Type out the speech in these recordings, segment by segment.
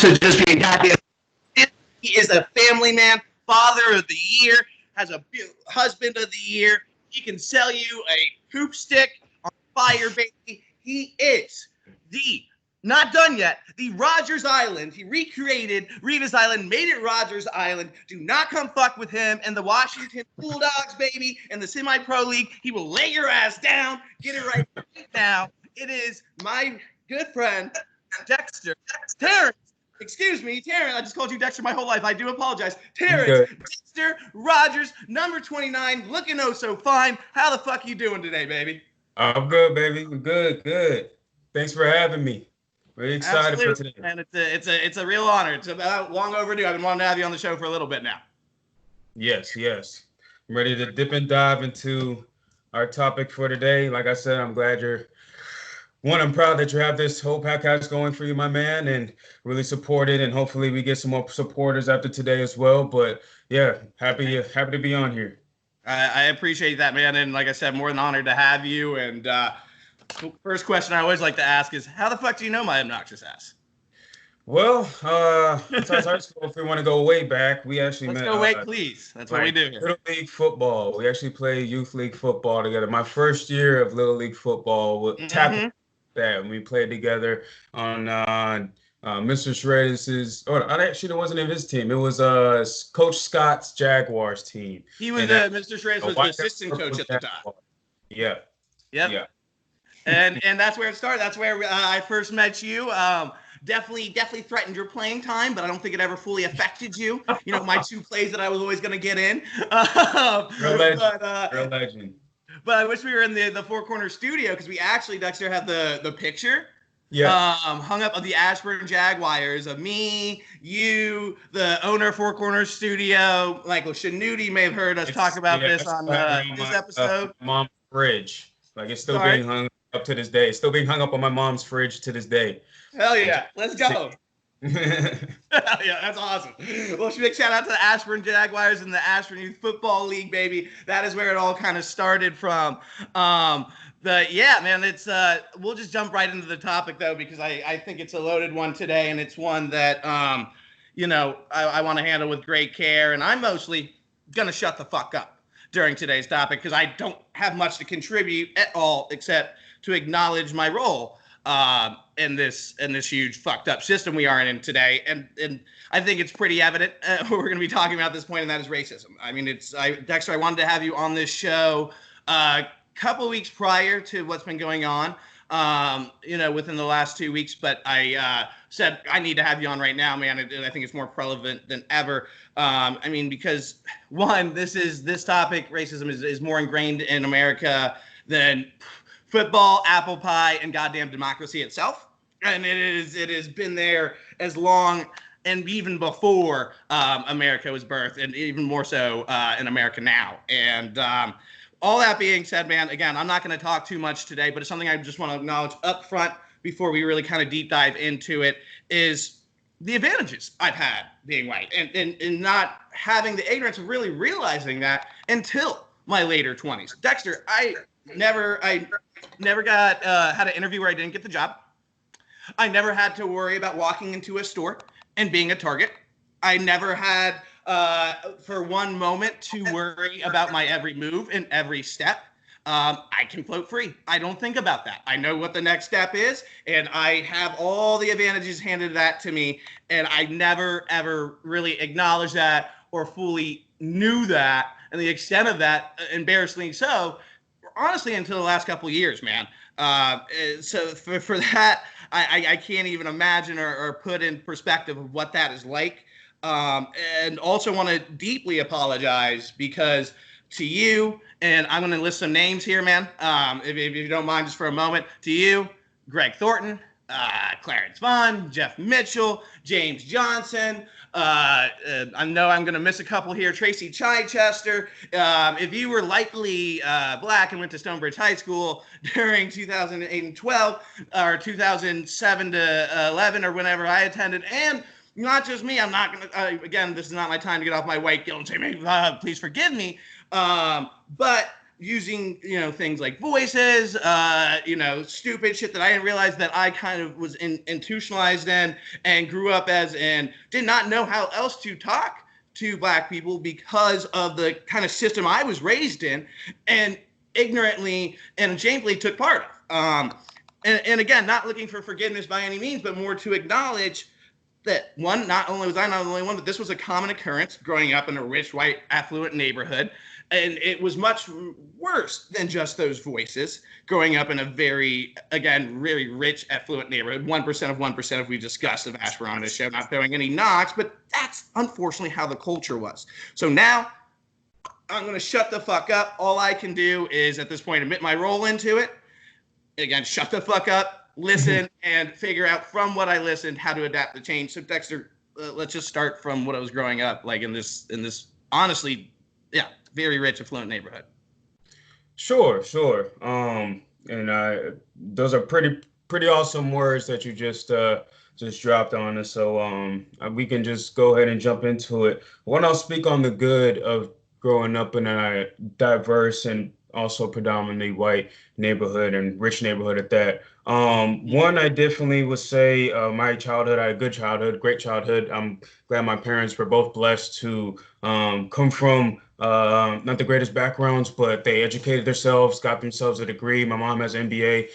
also just being goddamn. He is a family man, father of the year, has a husband of the year. He can sell you a poop stick on fire, baby. He is the, not done yet, the Rogers Island. He recreated Revis Island, made it Rogers Island. Do not come fuck with him and the Washington Bulldogs, baby, and the Semi-Pro League. He will lay your ass down. Get it right now. It is my good friend, Dexter. Terrence. Excuse me, Terrence. I just called you Dexter my whole life. I do apologize. Terrence Dexter Rogers, number 29, looking oh so fine. How the fuck you doing today, baby? I'm good, baby. I'm good. Thanks for having me. Really excited for today. And it's a real honor. It's about long overdue. I've been wanting to have you on the show for a little bit now. Yes. I'm ready to dip and dive into our topic for today. Like I said, I'm proud that you have this whole podcast going for you, my man, and really support it. And hopefully we get some more supporters after today as well. But yeah, happy to be on here. I appreciate that, man. And like I said, more than honored to have you. And first question I always like to ask is, how the fuck do you know my obnoxious ass? Well, since high school, if we want to go way back, we actually met. Let's go way, please. That's what we do here. Little League football. We actually played youth league football together. My first year of Little League football with tackle that, and we played together on Mr. Shredder's. Actually, it wasn't even his team. It was Coach Scott's Jaguars team. He was Mr. Shredder's was the assistant coach at the time. Yeah. Yep. Yeah. And that's where it started. That's where I first met you. Definitely threatened your playing time, but I don't think it ever fully affected you. You know, my two plays that I was always going to get in. Real legend. But I wish we were in the Four Corner studio because we actually, Dexter, have the picture. Yeah. Hung up of the Ashburn Jaguars of me, you, the owner of Four Corners Studio. Michael Shanuti may have heard us talk about this on this episode. Mom's fridge. Like it's still being hung up to this day. It's still being hung up on my mom's fridge to this day. Hell yeah. Let's go. Yeah, that's awesome. Well, big shout out to the Ashburn Jaguars and the Ashburn Youth Football League, baby. That is where it all kind of started from. But yeah, man, it's we'll just jump right into the topic though, because I think it's a loaded one today, and it's one that you know, I want to handle with great care, and I'm mostly gonna shut the fuck up during today's topic because I don't have much to contribute at all except to acknowledge my role in this huge fucked up system we are in today, and I think it's pretty evident what we're going to be talking about at this point, and that is racism. I mean, Dexter, I wanted to have you on this show a couple of weeks prior to what's been going on, you know, within the last 2 weeks, but I said I need to have you on right now, man, and I think it's more relevant than ever. I mean, because one, this topic, racism, is more ingrained in America than football, apple pie, and goddamn democracy itself. And it has been there as long and even before America was birthed, and even more so in America now. And all that being said, man, again, I'm not going to talk too much today, but it's something I just want to acknowledge up front before we really kind of deep dive into it, is the advantages I've had being white, and not having the ignorance of really realizing that until my later 20s. Dexter, I never got had an interview where I didn't get the job. I never had to worry about walking into a store and being a target. I never had for one moment to worry about my every move and every step. I can float free. I don't think about that. I know what the next step is, and I have all the advantages handed that to me, and I never, ever really acknowledged that or fully knew that, and the extent of that, embarrassingly so, honestly, until the last couple of years, man. So for that, I can't even imagine or put in perspective of what that is like. And also want to deeply apologize because to you, and I'm going to list some names here, man, if you don't mind just for a moment, to you, Greg Thornton, Clarence Vaughn, Jeff Mitchell, James Johnson. I know I'm going to miss a couple here. Tracy Chichester. If you were likely black and went to Stonebridge High School during 2008 and 12, or 2007 to 11, or whenever I attended, and not just me, I'm not going to, again, this is not my time to get off my white guilt and say, please forgive me. But using, things like voices, stupid shit that I didn't realize that I kind of was institutionalized in and grew up as, and did not know how else to talk to Black people because of the kind of system I was raised in and ignorantly and shamefully took part of. And again, not looking for forgiveness by any means, but more to acknowledge that one, not only was I not the only one, but this was a common occurrence growing up in a rich, white, affluent neighborhood. And it was much worse than just those voices growing up in a very, again, really rich, affluent neighborhood. 1% of 1%, we discussed of Ashburn on this show, not throwing any knocks, but that's unfortunately how the culture was. So now I'm going to shut the fuck up. All I can do is at this point admit my role into it. Again, shut the fuck up, listen, and figure out from what I listened how to adapt the change. So Dexter, let's just start from what I was growing up like in this honestly, very rich, affluent neighborhood. Sure. And those are pretty awesome words that you just dropped on us. So we can just go ahead and jump into it. When I'll speak on the good of growing up in a diverse and also predominantly white neighborhood and rich neighborhood at that. One, I definitely would say my childhood, I had a good childhood, great childhood. I'm glad my parents were both blessed to come from not the greatest backgrounds, but they educated themselves, got themselves a degree. My mom has an MBA.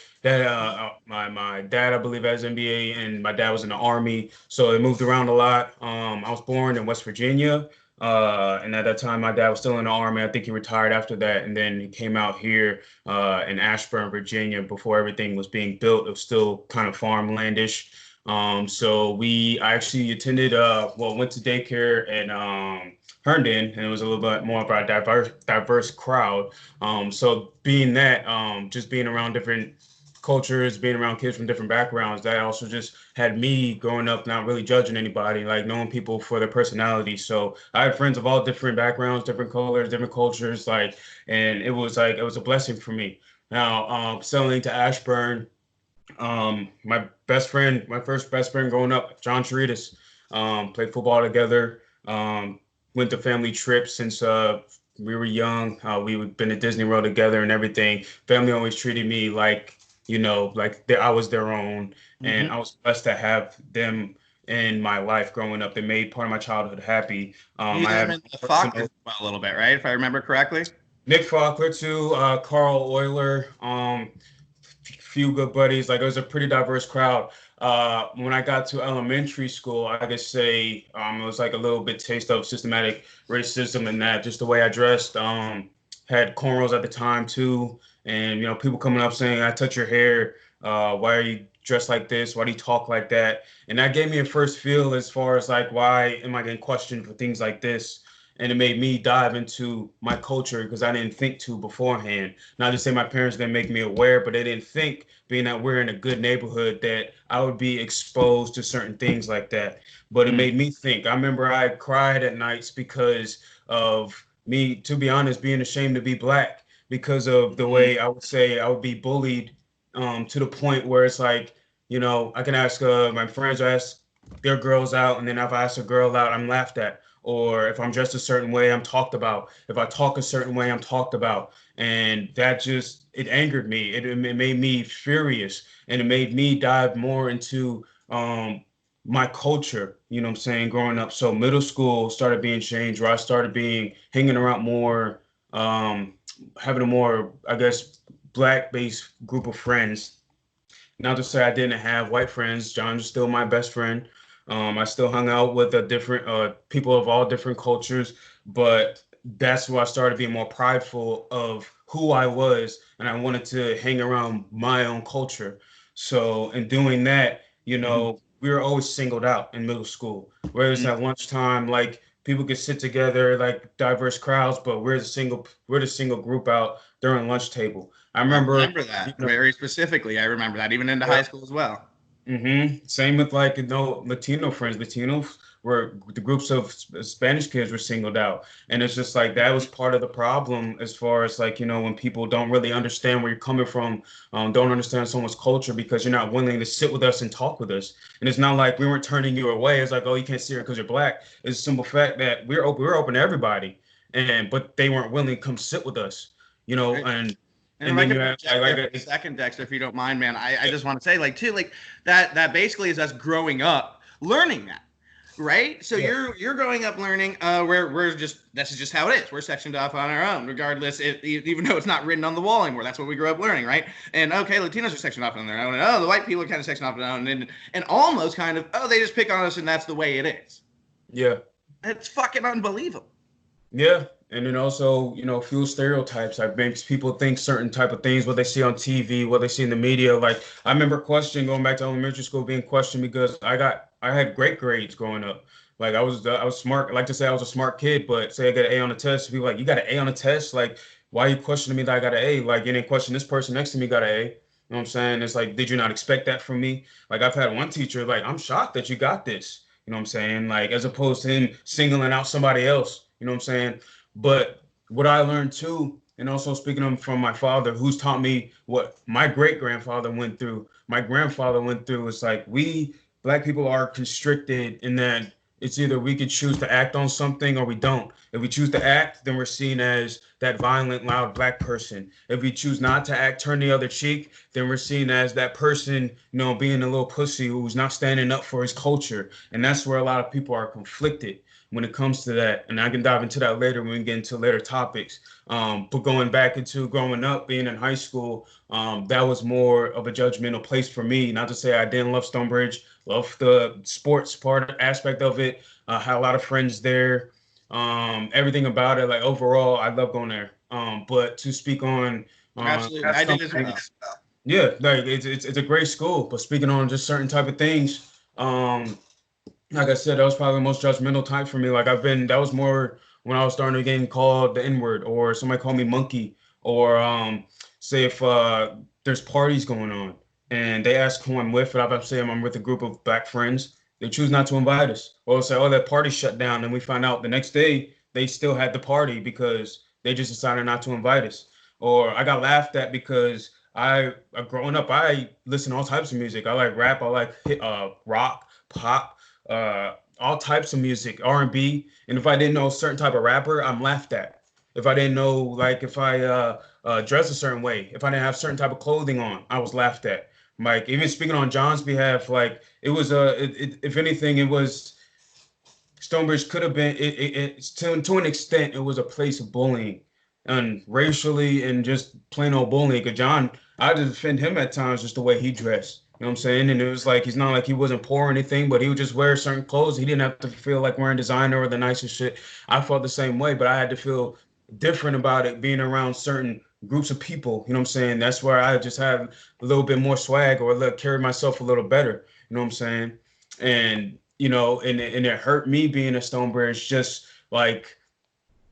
My dad, I believe, has an MBA, and my dad was in the Army, so they moved around a lot. I was born in West Virginia. And at that time, my dad was still in the Army. I think he retired after that. And then he came out here in Ashburn, Virginia, before everything was being built. It was still kind of farmlandish. So I actually attended, went to daycare in Herndon, and it was a little bit more of a diverse crowd. So being that, just being around different cultures, being around kids from different backgrounds, that also just had me growing up not really judging anybody, like knowing people for their personality. So I had friends of all different backgrounds, different colors, different cultures, and it was a blessing for me. Now, selling to Ashburn, my first best friend growing up, John Charitas, played football together, went to family trips since we were young. We've been to Disney World together and everything. Family always treated me like I was their own, and I was blessed to have them in my life growing up. They made part of my childhood happy. I have Faulkner a little bit, right? If I remember correctly. Nick Faulkner too, Carl Euler, few good buddies. Like, it was a pretty diverse crowd. When I got to elementary school, I could say it was like a little bit taste of systematic racism, and that just the way I dressed. Had cornrows at the time too. And, people coming up saying, I touch your hair. Why are you dressed like this? Why do you talk like that? And that gave me a first feel as far as like, why am I getting questioned for things like this? And it made me dive into my culture because I didn't think to beforehand. Not to say my parents didn't make me aware, but they didn't think, being that we're in a good neighborhood, that I would be exposed to certain things like that. But it made me think. I remember I cried at nights because of me, to be honest, being ashamed to be Black, because of the way I would say I would be bullied to the point where it's like, I can ask my friends or ask their girls out, and then if I ask a girl out, I'm laughed at. Or if I'm dressed a certain way, I'm talked about. If I talk a certain way, I'm talked about. And that it angered me. It made me furious, and it made me dive more into my culture, what I'm saying, growing up. So middle school started being changed, where I started hanging around more, having a more, I guess, Black-based group of friends. Not to say I didn't have white friends. John was still my best friend. I still hung out with different people of all different cultures, but that's where I started being more prideful of who I was, and I wanted to hang around my own culture. So in doing that, we were always singled out in middle school. Whereas at lunchtime, like, people could sit together like diverse crowds, but we're the single group out during lunch table. I remember that very specifically. I remember that even into high school as well. Same with Latino friends. Latinos were the groups of Spanish kids were singled out, and it's just like that was part of the problem as far as like when people don't really understand where you're coming from, don't understand someone's culture because you're not willing to sit with us and talk with us. And it's not like we weren't turning you away. It's like, oh, you can't sit here because you're Black. It's a simple fact that we're open to everybody, but they weren't willing to come sit with us. you know, Right. And and if I then could you have project there for a it's, second, Dexter, if you don't mind, man, I just want to say, like, too, like that basically is us growing up learning that. Right, so yeah, you're growing up learning. We're just this is just how it is. We're sectioned off on our own, regardless. Even though it's not written on the wall anymore, that's what we grew up learning, right? And okay, Latinos are sectioned off on their own. And, oh, the white people are kind of sectioned off on their own, and almost kind of they just pick on us, and that's the way it is. yeah. It's fucking unbelievable. Yeah, and then also, fuel stereotypes that makes people think certain type of things, what they see on TV, what they see in the media. Like I remember questioning going back to elementary school, being questioned because I had great grades growing up. Like I was smart. I like to say I was a smart kid, but say I got an A on a test, people like, you got an A on a test? Like, why are you questioning me that I got an A? Like you didn't question this person next to me got an A. You know what I'm saying? It's like, did you not expect that from me? Like I've had one teacher like, I'm shocked that you got this. You know what I'm saying? Like as opposed to him singling out somebody else. You know what I'm saying? But what I learned too, and also speaking from my father, who's taught me what my great grandfather went through, my grandfather went through, is like we black people are constricted in that it's either we could choose to act on something or we don't. If we choose to act, then we're seen as that violent, loud black person. If we choose not to act, turn the other cheek, then we're seen as that person, being a little pussy who's not standing up for his culture. And that's where a lot of people are conflicted when it comes to that. And I can dive into that later when we get into later topics. But going back into growing up, being in high school, that was more of a judgmental place for me. Not to say I didn't love Stonebridge, love the sports aspect of it. Had a lot of friends there. Everything about it, like overall, I love going there. But to speak on Absolutely, I did as well. yeah, like it's a great school. But speaking on just certain type of things, like I said, that was probably the most judgmental time for me. Like that was more when I was starting to get called the N-word, or somebody called me monkey, or say if there's parties going on and they ask who I'm with, and I'm saying I'm with a group of black friends, they choose not to invite us. Or they'll say, oh, that party shut down, and we find out the next day they still had the party because they just decided not to invite us. Or I got laughed at because growing up, I listen to all types of music. I like rap, I like rock, pop, all types of music, R&B. And if I didn't know a certain type of rapper, I'm laughed at. If I didn't know, like if I dress a certain way, if I didn't have certain type of clothing on, I was laughed at. Like even speaking on John's behalf, like it was if anything, it was Stonebridge could have been to an extent, it was a place of bullying and racially and just plain old bullying. Because John, I defend him at times just the way he dressed. You know what I'm saying? And it was like he's not like he wasn't poor or anything, but he would just wear certain clothes. He didn't have to feel like wearing designer or the nicest shit. I felt the same way, but I had to feel different about it being around certain groups of people. You know what I'm saying? That's where I just have a little bit more swag or carry myself a little better. You know what I'm saying? And and it hurt me being a Stonebridge, just like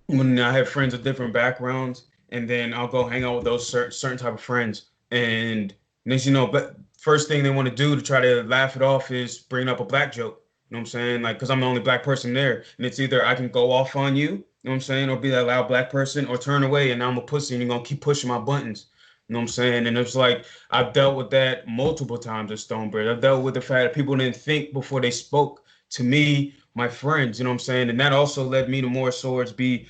when I have friends with different backgrounds, and then I'll go hang out with those certain type of friends, and next but first thing they want to do to try to laugh it off is bring up a black joke. You know what I'm saying? Like, because I'm the only black person there, and it's either I can go off on you, you know what I'm saying, or be that loud black person, or turn away and I'm a pussy and you're gonna keep pushing my buttons. You know what I'm saying? And it's like I've dealt with that multiple times at Stonebridge. I've dealt with the fact that people didn't think before they spoke to me, my friends. You know what I'm saying? And that also led me to more swords be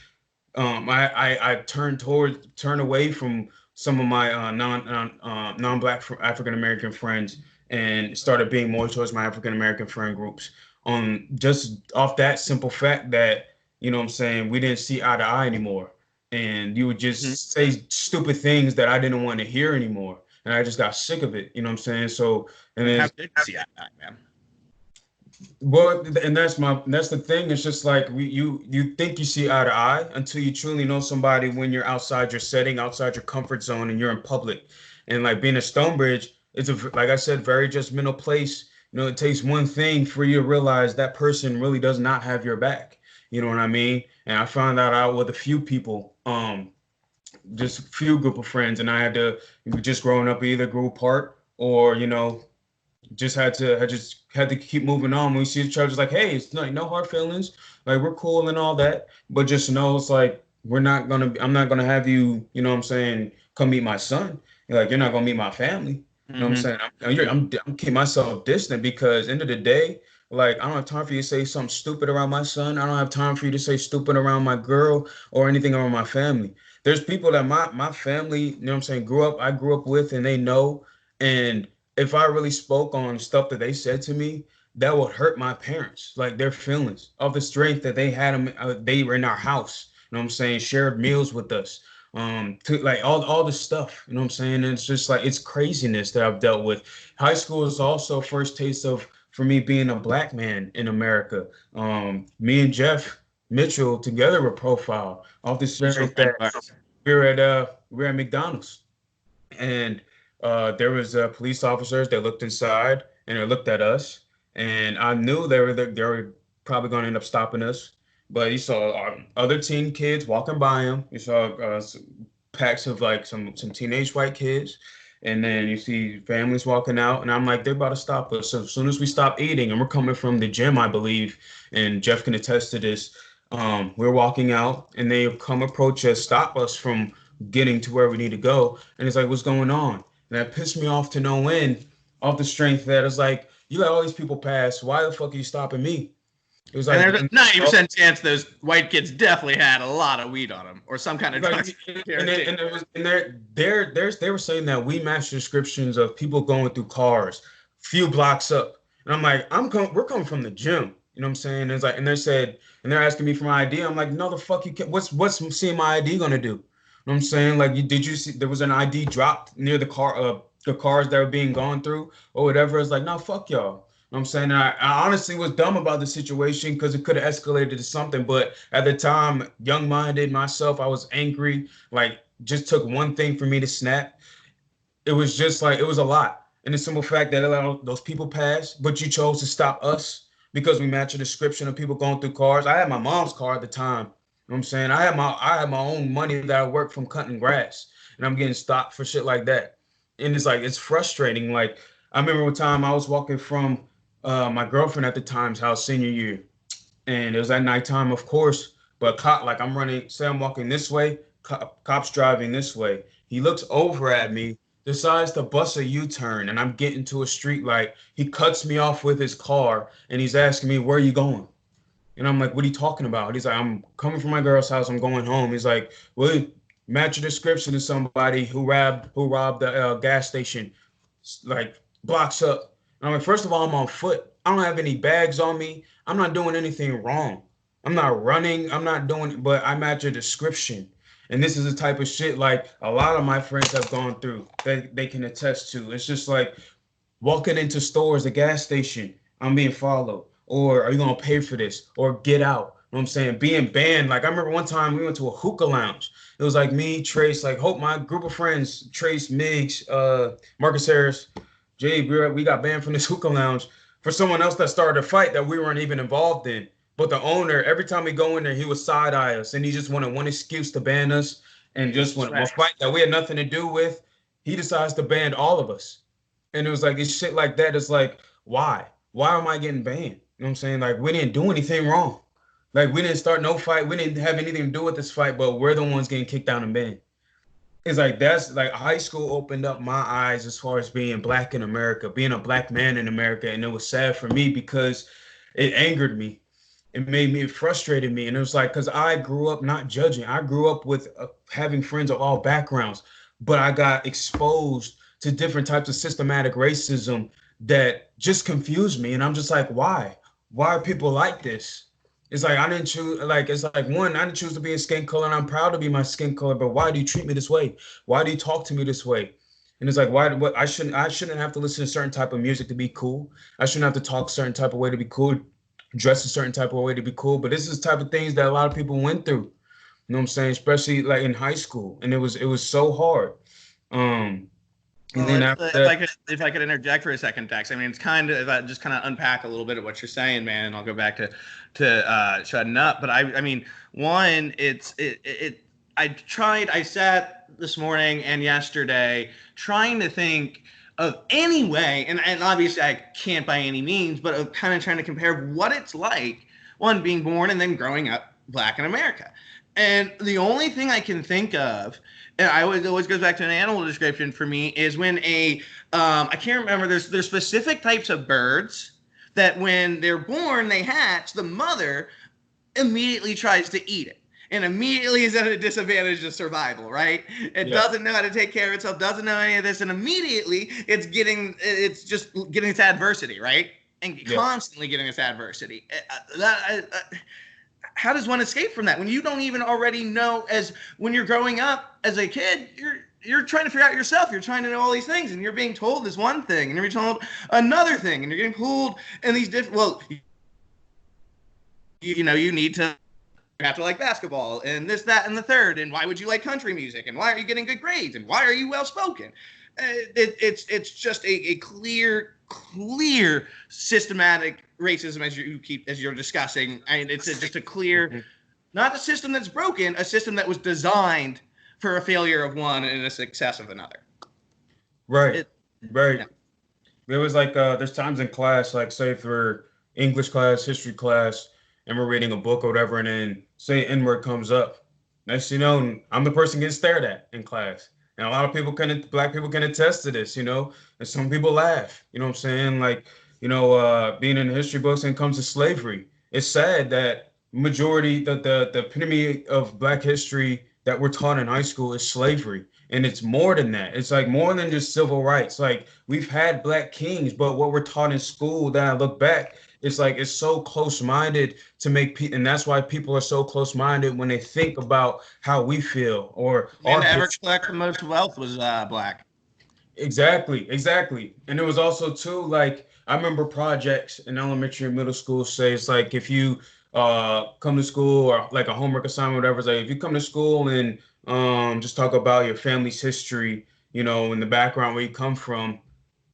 I turned away from some of my non-black African American friends and started being more towards my African American friend groups. Just off that simple fact that what I'm saying, we didn't see eye to eye anymore, and you would just say stupid things that I didn't want to hear anymore, and I just got sick of it. You know what I'm saying? So and then see eye to eye, man. Well, and that's the thing. It's just like you think you see eye to eye until you truly know somebody when you're outside your setting, outside your comfort zone, and you're in public. And like being a Stonebridge, it's like I said, very judgmental place. It takes one thing for you to realize that person really does not have your back. You know what I mean? And I found that out with a few people, just a few group of friends, and I had to just growing up, either grew apart or just had to keep moving on. When we see each other, it's like, hey, it's no hard feelings. Like we're cool and all that, but just know it's like I'm not gonna have you, you know what I'm saying, come meet my son. You're not gonna meet my family. You know what I'm saying? I'm keeping myself distant because end of the day, like I don't have time for you to say something stupid around my son. I don't have time for you to say stupid around my girl or anything around my family. there's people that my family, you know what I'm saying, I grew up with, and they know. And if I really spoke on stuff that they said to me, that would hurt my parents, like their feelings of the strength that they had them. They were in our house, you know what I'm saying, shared meals with us, to like all the stuff, you know what I'm saying. And it's just like it's craziness that I've dealt with. High school is also first taste of for me being a black man in America. Me and Jeff Mitchell together were profiled off the strength that we were at McDonald's, and there was police officers that looked inside and they looked at us, and I knew they were probably going to end up stopping us. But you saw other teen kids walking by him. You saw packs of like some teenage white kids, and then you see families walking out, and I'm like, they're about to stop us. So as soon as we stop eating, and we're coming from the gym, I believe, and Jeff can attest to this, we're walking out, and they come approach us, stop us from getting to where we need to go. And it's like, what's going on? And that pissed me off to no end, off the strength that it's like, you let all these people pass. Why the fuck are you stopping me? It was like, and there's a 90% chance those white kids definitely had a lot of weed on them or some kind of drug. They were saying that we match descriptions of people going through cars, few blocks up. And I'm like, we're coming from the gym. You know what I'm saying? And it's like, and they're asking me for my ID. I'm like, no, the fuck you can't. What's seeing my ID gonna do? You know what I'm saying? Like, did you see there was an ID dropped near the cars that were being gone through or whatever? It's like, no, fuck y'all. You know what I'm saying? I honestly was dumb about the situation because it could have escalated to something. But at the time, young-minded myself, I was angry. Like, just took one thing for me to snap. It was just like, it was a lot. And the simple fact that those people passed, but you chose to stop us because we match a description of people going through cars. I had my mom's car at the time. You know what I'm saying? I had my own money that I worked from cutting grass, and I'm getting stopped for shit like that. And it's like, it's frustrating. Like, I remember one time I was walking from my girlfriend at the time's house senior year, and it was at nighttime, of course. But cop, like say I'm walking this way, cop's driving this way. He looks over at me, decides to bust a U-turn, and I'm getting to a street light. He cuts me off with his car, and he's asking me, "Where are you going?" And I'm like, "What are you talking about?" He's like, "I'm coming from my girl's house. I'm going home." He's like, "Well, match your description to somebody who robbed the gas station, like blocks up." And I'm like, first of all, I'm on foot. I don't have any bags on me. I'm not doing anything wrong. I'm not running. I'm not doing it, but I match a description. And this is the type of shit like a lot of my friends have gone through that they can attest to. It's just like walking into stores, a gas station, I'm being followed. Or are you gonna pay for this? Or get out. You know what I'm saying? Being banned. Like I remember one time we went to a hookah lounge. It was like me, Trace, like Hope, my group of friends, Trace, Miggs, Marcus Harris, Jay, we got banned from this hookah lounge for someone else that started a fight that we weren't even involved in. But the owner, every time we go in there, he would side eye us, and he just wanted one excuse to ban us, and just wanted a fight that we had nothing to do with. He decides to ban all of us, and it was like this shit like that. It's like, why? Why am I getting banned? You know what I'm saying? Like we didn't do anything wrong. Like we didn't start no fight. We didn't have anything to do with this fight, but we're the ones getting kicked out and banned. It's like that's like high school opened up my eyes as far as being black in America, being a black man in America. And it was sad for me because it angered me. It made me, it frustrated me. And it was like, because I grew up not judging. I grew up with having friends of all backgrounds, but I got exposed to different types of systematic racism that just confused me. And I'm just like, why? Why are people like this? It's like I didn't choose. Like it's like one, I didn't choose to be a skin color, and I'm proud to be my skin color. But why do you treat me this way? Why do you talk to me this way? And it's like why? What I shouldn't have to listen to certain type of music to be cool. I shouldn't have to talk a certain type of way to be cool, dress a certain type of way to be cool. But this is the type of things that a lot of people went through. You know what I'm saying? Especially like in high school, and it was so hard. And then after that, if I could interject for a second, Dex. I mean, it's kind of if I just kind of unpack a little bit of what you're saying, man, and I'll go back to shutting up. But I mean, one, I sat this morning and yesterday trying to think of any way, and obviously I can't by any means, but of kind of trying to compare what it's like, one, being born and then growing up black in America. And the only thing I can think of, and it always goes back to an animal description for me, is when I can't remember, there's specific types of birds that when they're born, they hatch, the mother immediately tries to eat it. and immediately is at a disadvantage of survival, right? It doesn't know how to take care of itself, doesn't know any of this, and immediately it's just getting its adversity, right? And constantly getting its adversity. How does one escape from that when you don't even already know? As when you're growing up as a kid, you're trying to figure out yourself. You're trying to know all these things, and you're being told this one thing, and you're being told another thing, and you're getting pulled in these different. Well, you need to have to like basketball, and this, that, and the third. And why would you like country music? And why are you getting good grades? And why are you well spoken? It's just a clear systematic racism as you're discussing. I mean, it's just a clear, not a system that's broken, a system that was designed for a failure of one and a success of another. Right. Yeah. There was like there's times in class, like say for English class, history class, and we're reading a book or whatever, and then say N-word comes up. Next you know, I'm the person getting stared at in class. And a lot of black people can attest to this, and some people laugh, you know what I'm saying? Like, being in the history books and comes to slavery. It's sad that majority, the epitome of black history that we're taught in high school is slavery. And it's more than that. It's like more than just civil rights. Like we've had black kings, but what we're taught in school, that I look back, it's like it's so close-minded to make people, and that's why people are so close-minded when they think about how we feel or and ever collect the most wealth was black. Exactly. And it was also too, like I remember projects in elementary and middle school say it's like if you come to school or like a homework assignment, whatever, it's like if you come to school and just talk about your family's history, in the background where you come from,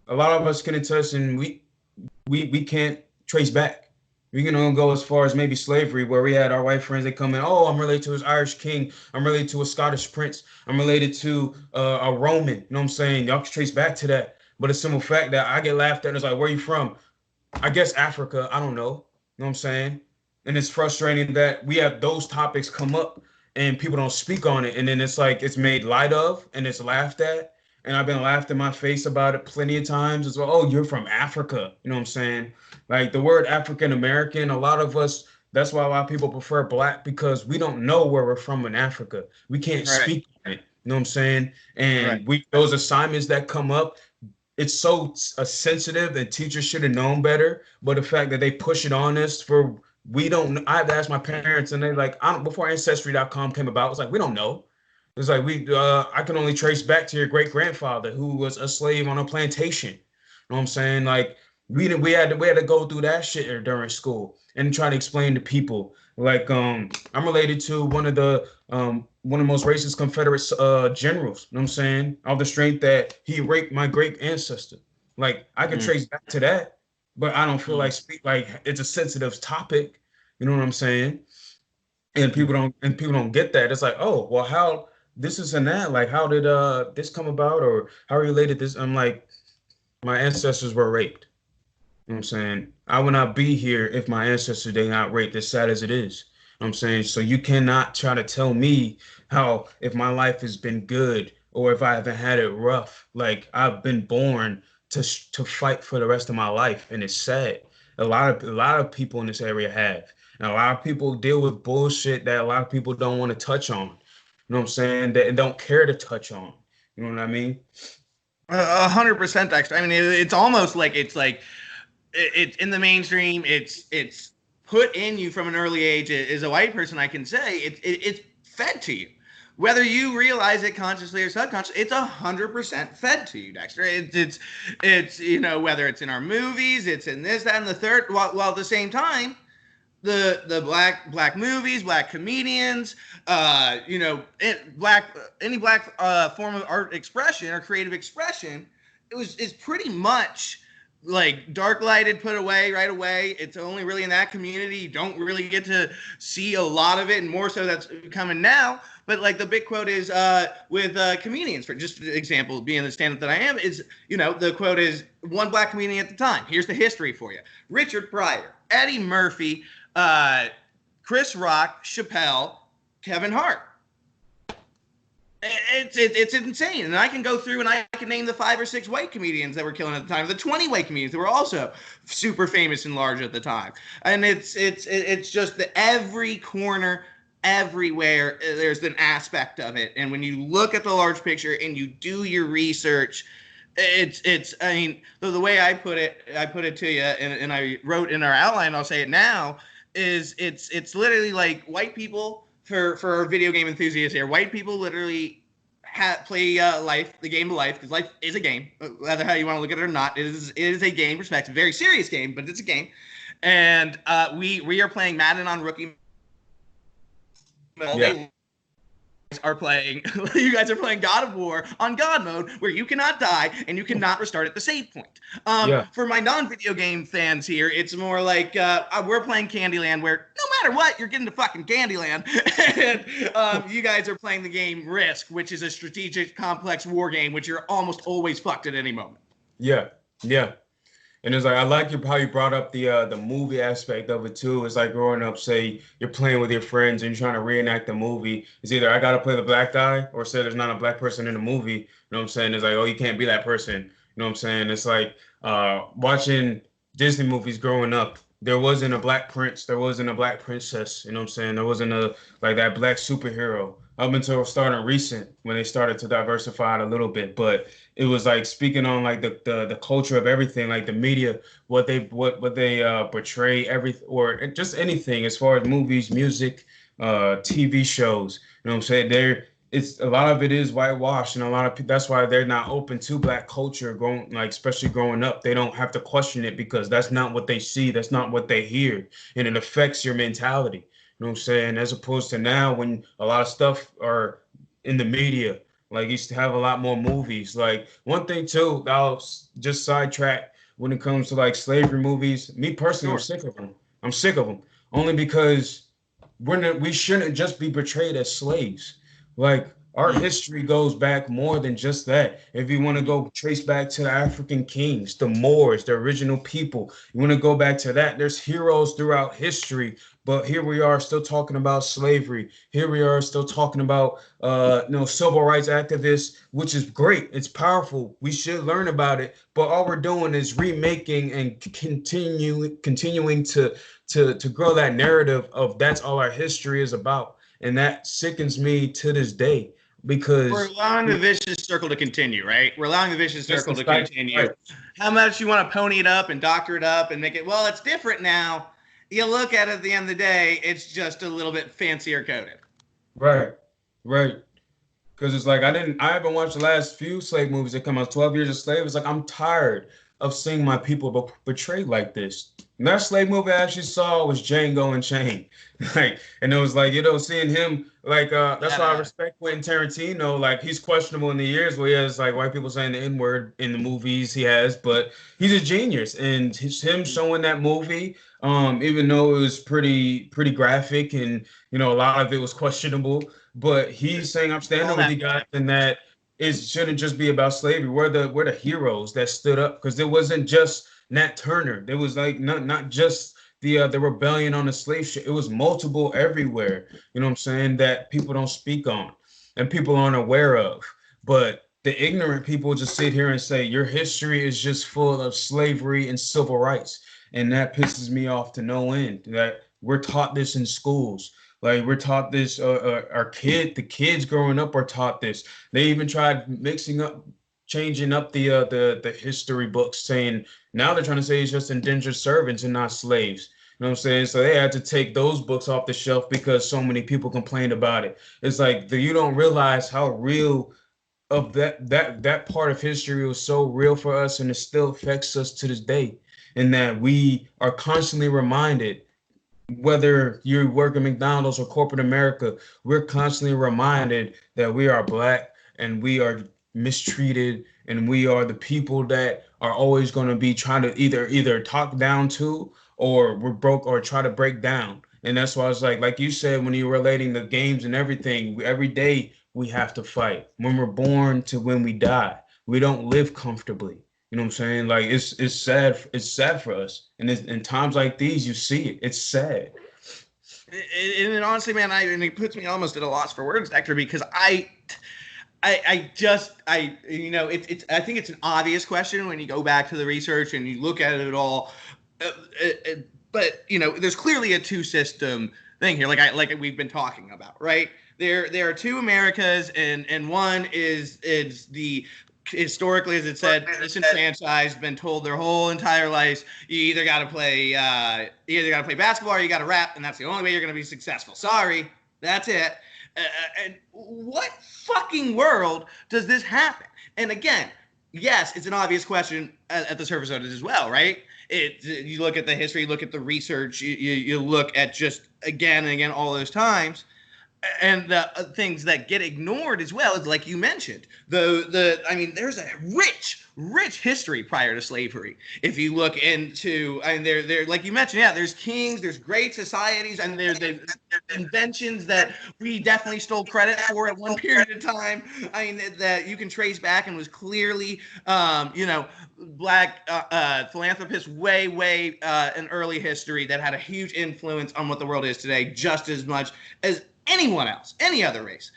a lot of us can attest, and we can't trace back. We can only go as far as maybe slavery, where we had our white friends that come in, oh, I'm related to his Irish king, I'm related to a Scottish prince, I'm related to a Roman, you know what I'm saying? Y'all can trace back to that. But a simple fact that I get laughed at, and it's like, where are you from? I guess Africa, I don't know. You know what I'm saying? And it's frustrating that we have those topics come up and people don't speak on it. And then it's like it's made light of and it's laughed at. And I've been laughed in my face about it plenty of times as well. Oh, you're from Africa. You know what I'm saying? Like the word African American, a lot of us, that's why a lot of people prefer black, because we don't know where we're from in Africa. We can't speak on it. You know what I'm saying? And those assignments that come up, it's so sensitive, and teachers should have known better. But the fact that they push it on us we don't, I have to ask my parents, and they're like, before Ancestry.com came about, it's like, we don't know. It's like, I can only trace back to your great grandfather who was a slave on a plantation. You know what I'm saying? Like we had to go through that shit during school and try to explain to people. Like I'm related to one of the most racist Confederate generals. You know what I'm saying? Of the strength that he raped my great ancestor. Like I can trace back to that, but I don't feel like it's a sensitive topic. You know what I'm saying? And people don't get that. It's like, oh, well, how this is and that, like how did this come about, or how related this? I'm like, my ancestors were raped. You know what I'm saying? I would not be here if my ancestors did not raped, as sad as it is. You know what I'm saying? So you cannot try to tell me how, if my life has been good or if I haven't had it rough. Like I've been born to fight for the rest of my life, and it's sad. A lot of people in this area have. And a lot of people deal with bullshit that a lot of people don't want to touch on. You know what I'm saying? That don't care to touch on. You know what I mean? 100%, Dexter. I mean, it's almost like it's in the mainstream. It's put in you from an early age. As a white person, I can say it's fed to you, whether you realize it consciously or subconsciously. It's 100% fed to you, Dexter. It's whether it's in our movies, it's in this, that, and the third. While at the same time, the black movies, black comedians, any black form of art expression or creative expression, is pretty much like dark lighted, put away right away. It's only really in that community. You don't really get to see a lot of it, and more so that's coming now. But like the big quote is with comedians, for just an example, being the stand-up that I am, is, the quote is one black comedian at the time. Here's the history for you: Richard Pryor, Eddie Murphy, Chris Rock, Chappelle, Kevin Hart. It's insane. And I can go through and I can name the 5 or 6 white comedians that were killing at the time, the 20 white comedians that were also super famous and large at the time. And it's just that every corner, everywhere there's an aspect of it. And when you look at the large picture and you do your research, it's I mean, the way I put it to you, and I wrote in our outline, I'll say it now, is it's literally like white people, for our video game enthusiasts here, white people literally play the game of life, because life is a game, whether how you want to look at it or not. It is a game perspective, very serious game, but it's a game. And we are playing Madden on rookie. Yeah. You guys are playing God of War on God mode, where you cannot die and you cannot restart at the save point. For my non-video game fans here, it's more like we're playing Candyland, where no matter what, you're getting to fucking Candyland. And you guys are playing the game Risk, which is a strategic, complex war game, which you're almost always fucked at any moment. Yeah, yeah. And it's like, I like how you brought up the movie aspect of it too. It's like growing up, say you're playing with your friends and you're trying to reenact the movie. It's either I gotta play the black guy, or say there's not a black person in the movie. You know what I'm saying? It's like, oh, you can't be that person. You know what I'm saying? It's like watching Disney movies growing up. There wasn't a black prince, there wasn't a black princess. You know what I'm saying? There wasn't that black superhero up until starting recent, when they started to diversify it a little bit. But it was like speaking on like the culture of everything, like the media, what they portray, everything, or just anything as far as movies, music, TV shows. You know what I'm saying? It's a lot of it is whitewashed, and a lot of people, that's why they're not open to black culture especially growing up. They don't have to question it, because that's not what they see, that's not what they hear, and it affects your mentality. You know what I'm saying? As opposed to now, when a lot of stuff are in the media, like used to have a lot more movies. Like one thing too, I'll just sidetrack when it comes to like slavery movies. Me personally, I'm sick of them. I'm sick of them, only because we shouldn't just be portrayed as slaves. Like our history goes back more than just that. If you want to go trace back to the African kings, the Moors, the original people, you want to go back to that. There's heroes throughout history. But here we are still talking about slavery. Here we are still talking about civil rights activists, which is great. It's powerful. We should learn about it. But all we're doing is remaking and continuing to grow that narrative of that's all our history is about. And that sickens me to this day, because we're allowing the vicious circle to continue, right? We're allowing the vicious circle to continue. Right. How much you want to pony it up and doctor it up and make it, well, it's different now. You look at it at the end of the day, it's just a little bit fancier coded. Right. Because it's like I haven't watched the last few slave movies that come out. 12 Years a Slave. It's like I'm tired of seeing my people portrayed like this. And that slave movie I actually saw was Django Unchained. And it was like, seeing him, that's why I respect Quentin Tarantino. Like, he's questionable in the years where he has like white people saying the N-word in the movies he has, but he's a genius. And him showing that movie, even though it was pretty graphic, and a lot of it was questionable, but he's saying, I'm standing with you guys, and that it shouldn't just be about slavery. We're the heroes that stood up, because there wasn't just Nat Turner. There was like not just the rebellion on the slave ship. It was multiple everywhere. You know what I'm saying? That people don't speak on and people aren't aware of. But the ignorant people just sit here and say your history is just full of slavery and civil rights, and that pisses me off to no end. That we're taught this in schools. Like, we're taught this. The kids growing up are taught this. They even tried changing up the history books, saying now they're trying to say it's just indentured servants and not slaves. You know what I'm saying? So they had to take those books off the shelf because so many people complained about it. It's like you don't realize how real of that part of history was so real for us, and it still affects us to this day. And that we are constantly reminded, whether you work at McDonald's or corporate America, we're constantly reminded that we are Black and we are mistreated, and we are the people that are always going to be trying to either talk down to, or we're broke, or try to break down. And that's why it's like you said, when you're relating the games and everything, every day we have to fight. When we're born to when we die, we don't live comfortably. You know what I'm saying? Like, it's sad. It's sad for us. And in times like these, you see it. It's sad. And honestly, man, it puts me almost at a loss for words, Dexter, because I think it's an obvious question when you go back to the research and you look at it all. But there's clearly a two-system thing here, like we've been talking about, right? There are two Americas, and one is the historically, as it said, disenfranchised, been told their whole entire lives, you either got to play basketball or you got to rap, and that's the only way you're going to be successful. Sorry, that's it. And what fucking world does this happen? And again, yes, it's an obvious question at the surface of it as well, right? You look at the history, you look at the research, you look at just again and again all those times, and the things that get ignored as well is, like you mentioned, I mean, there's a rich history prior to slavery. If you look into, I mean, there like you mentioned, yeah, there's kings, there's great societies, and there's the inventions that we definitely stole credit for at one period of time. I mean, that you can trace back and was clearly, black philanthropists way in early history that had a huge influence on what the world is today, just as much as anyone else, any other race.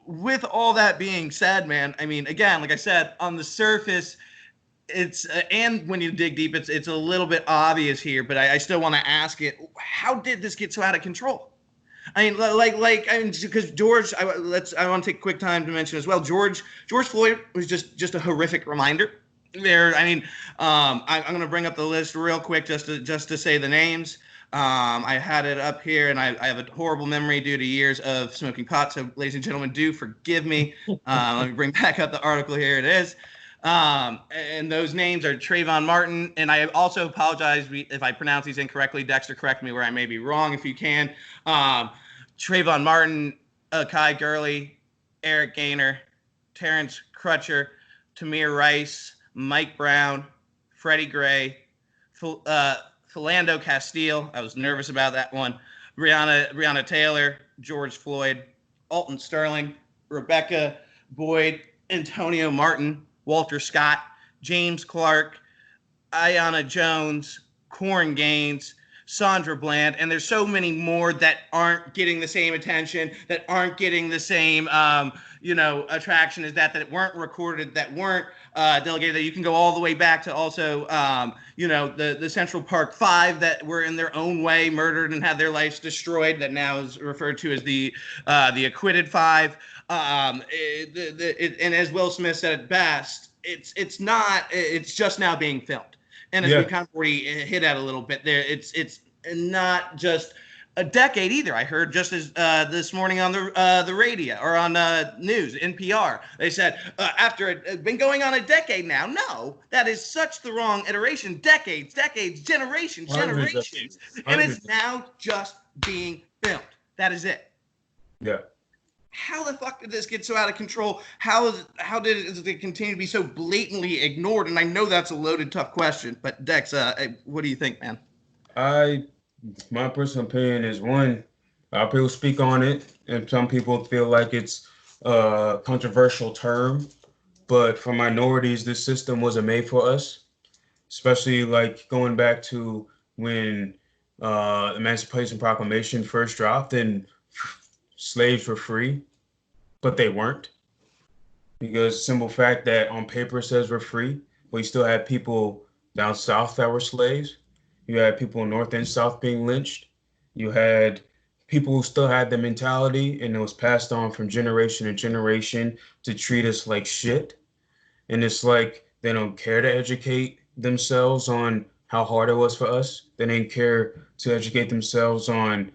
With all that being said, man, I mean, again, like I said, on the surface, it's and when you dig deep, it's a little bit obvious here, but I still want to ask it: how did this get so out of control? I mean, I mean, because George, I want to take a quick time to mention as well. George Floyd was just a horrific reminder. There, I mean, I'm going to bring up the list real quick just to say the names. I had it up here, and I have a horrible memory due to years of smoking pot. So, ladies and gentlemen, do forgive me. Let me bring back up the article. Here it is. And those names are Trayvon Martin. And I also apologize if I pronounce these incorrectly. Dexter, correct me where I may be wrong if you can. Trayvon Martin, Kai Gurley, Eric Gaynor, Terrence Crutcher, Tamir Rice, Mike Brown, Freddie Gray, Philando Castile. I was nervous about that one. Breonna Taylor, George Floyd, Alton Sterling, Rebecca Boyd, Antonio Martin, Walter Scott, James Clark, Aiyana Jones, Corin Gaines, Sandra Bland, and there's so many more that aren't getting the same attention, that aren't getting the same, attraction as that weren't recorded, that weren't delegated. That you can go all the way back to also, the Central Park Five that were in their own way murdered and had their lives destroyed. That now is referred to as the Acquitted Five. And as Will Smith said it best, it's just now being filmed. And as we kind of already hit at a little bit there, it's not just a decade either. I heard just as this morning on the radio or on news, NPR, they said after it been going on a decade now. No, that is such the wrong iteration. Decades, generations, and it's now just being filmed. That is it. Yeah. How the fuck did this get so out of control? How did it continue to be so blatantly ignored? And I know that's a loaded, tough question, but Dex, what do you think, man? My personal opinion is one, people speak on it, and some people feel like it's a controversial term, but for minorities, this system wasn't made for us, especially like going back to when Emancipation Proclamation first dropped and slaves were free, but they weren't, because simple fact that on paper says we're free, but you still had people down south that were slaves. You had people north and south being lynched. You had people who still had the mentality, and it was passed on from generation to generation to treat us like shit. And it's like they don't care to educate themselves on how hard it was for us. They didn't care to educate themselves on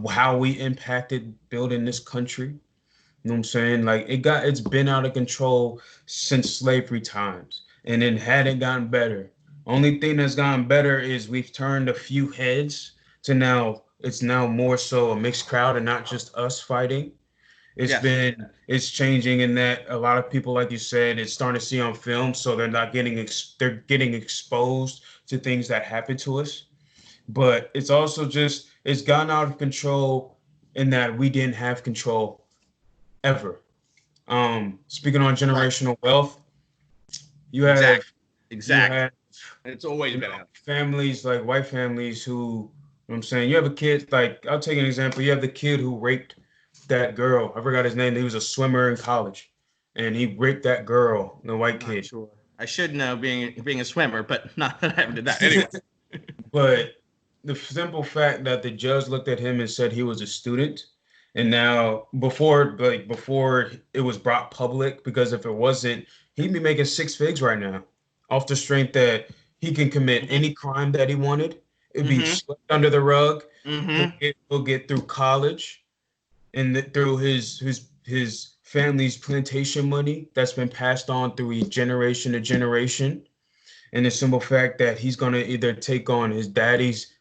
how we impacted building this country. You know what I'm saying? Like it's been out of control since slavery times, and it hadn't gotten better. Only thing that's gotten better is we've turned a few heads to now it's now more so a mixed crowd and not just us fighting. It's changing in that a lot of people, like you said, it's starting to see on film, so they're not they're getting exposed to things that happen to us. But it's also just it's gotten out of control in that we didn't have control ever. Speaking on generational wealth, you have exactly. It's always been families, like white families who, you know what I'm saying, you have a kid, like I'll take an example. You have the kid who raped that girl. I forgot his name. He was a swimmer in college, and he raped that girl, the white kid. Sure. I should know being a swimmer, but not that I ever did that. Anyway. But the simple fact that the judge looked at him and said he was a student, and now before it was brought public, because if it wasn't, he'd be making six figs right now, off the strength that he can commit Mm-hmm. any crime that he wanted. It'd be Mm-hmm. swept under the rug. Mm-hmm. He'll get through college and through his family's plantation money that's been passed on through generation to generation, and the simple fact that he's going to either take on his daddy's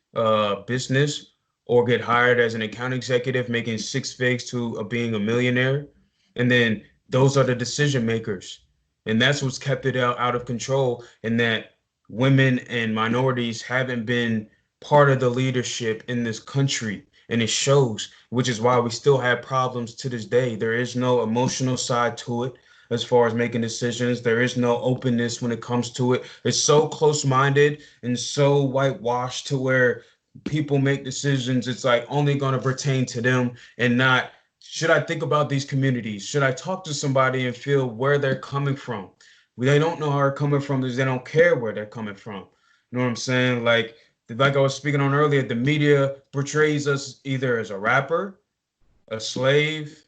business or get hired as an account executive making six figs to being a millionaire. And then those are the decision makers, and that's what's kept it out of control, and that women and minorities haven't been part of the leadership in this country, and it shows, which is why we still have problems to this day. There is no emotional side to it as far as making decisions. There is no openness when it comes to it. It's so close-minded and so whitewashed to where people make decisions. It's like only going to pertain to them and not, should I think about these communities? Should I talk to somebody and feel where they're coming from? They don't know how they're coming from because they don't care where they're coming from. You know what I'm saying? Like I was speaking on earlier, the media portrays us either as a rapper, a slave,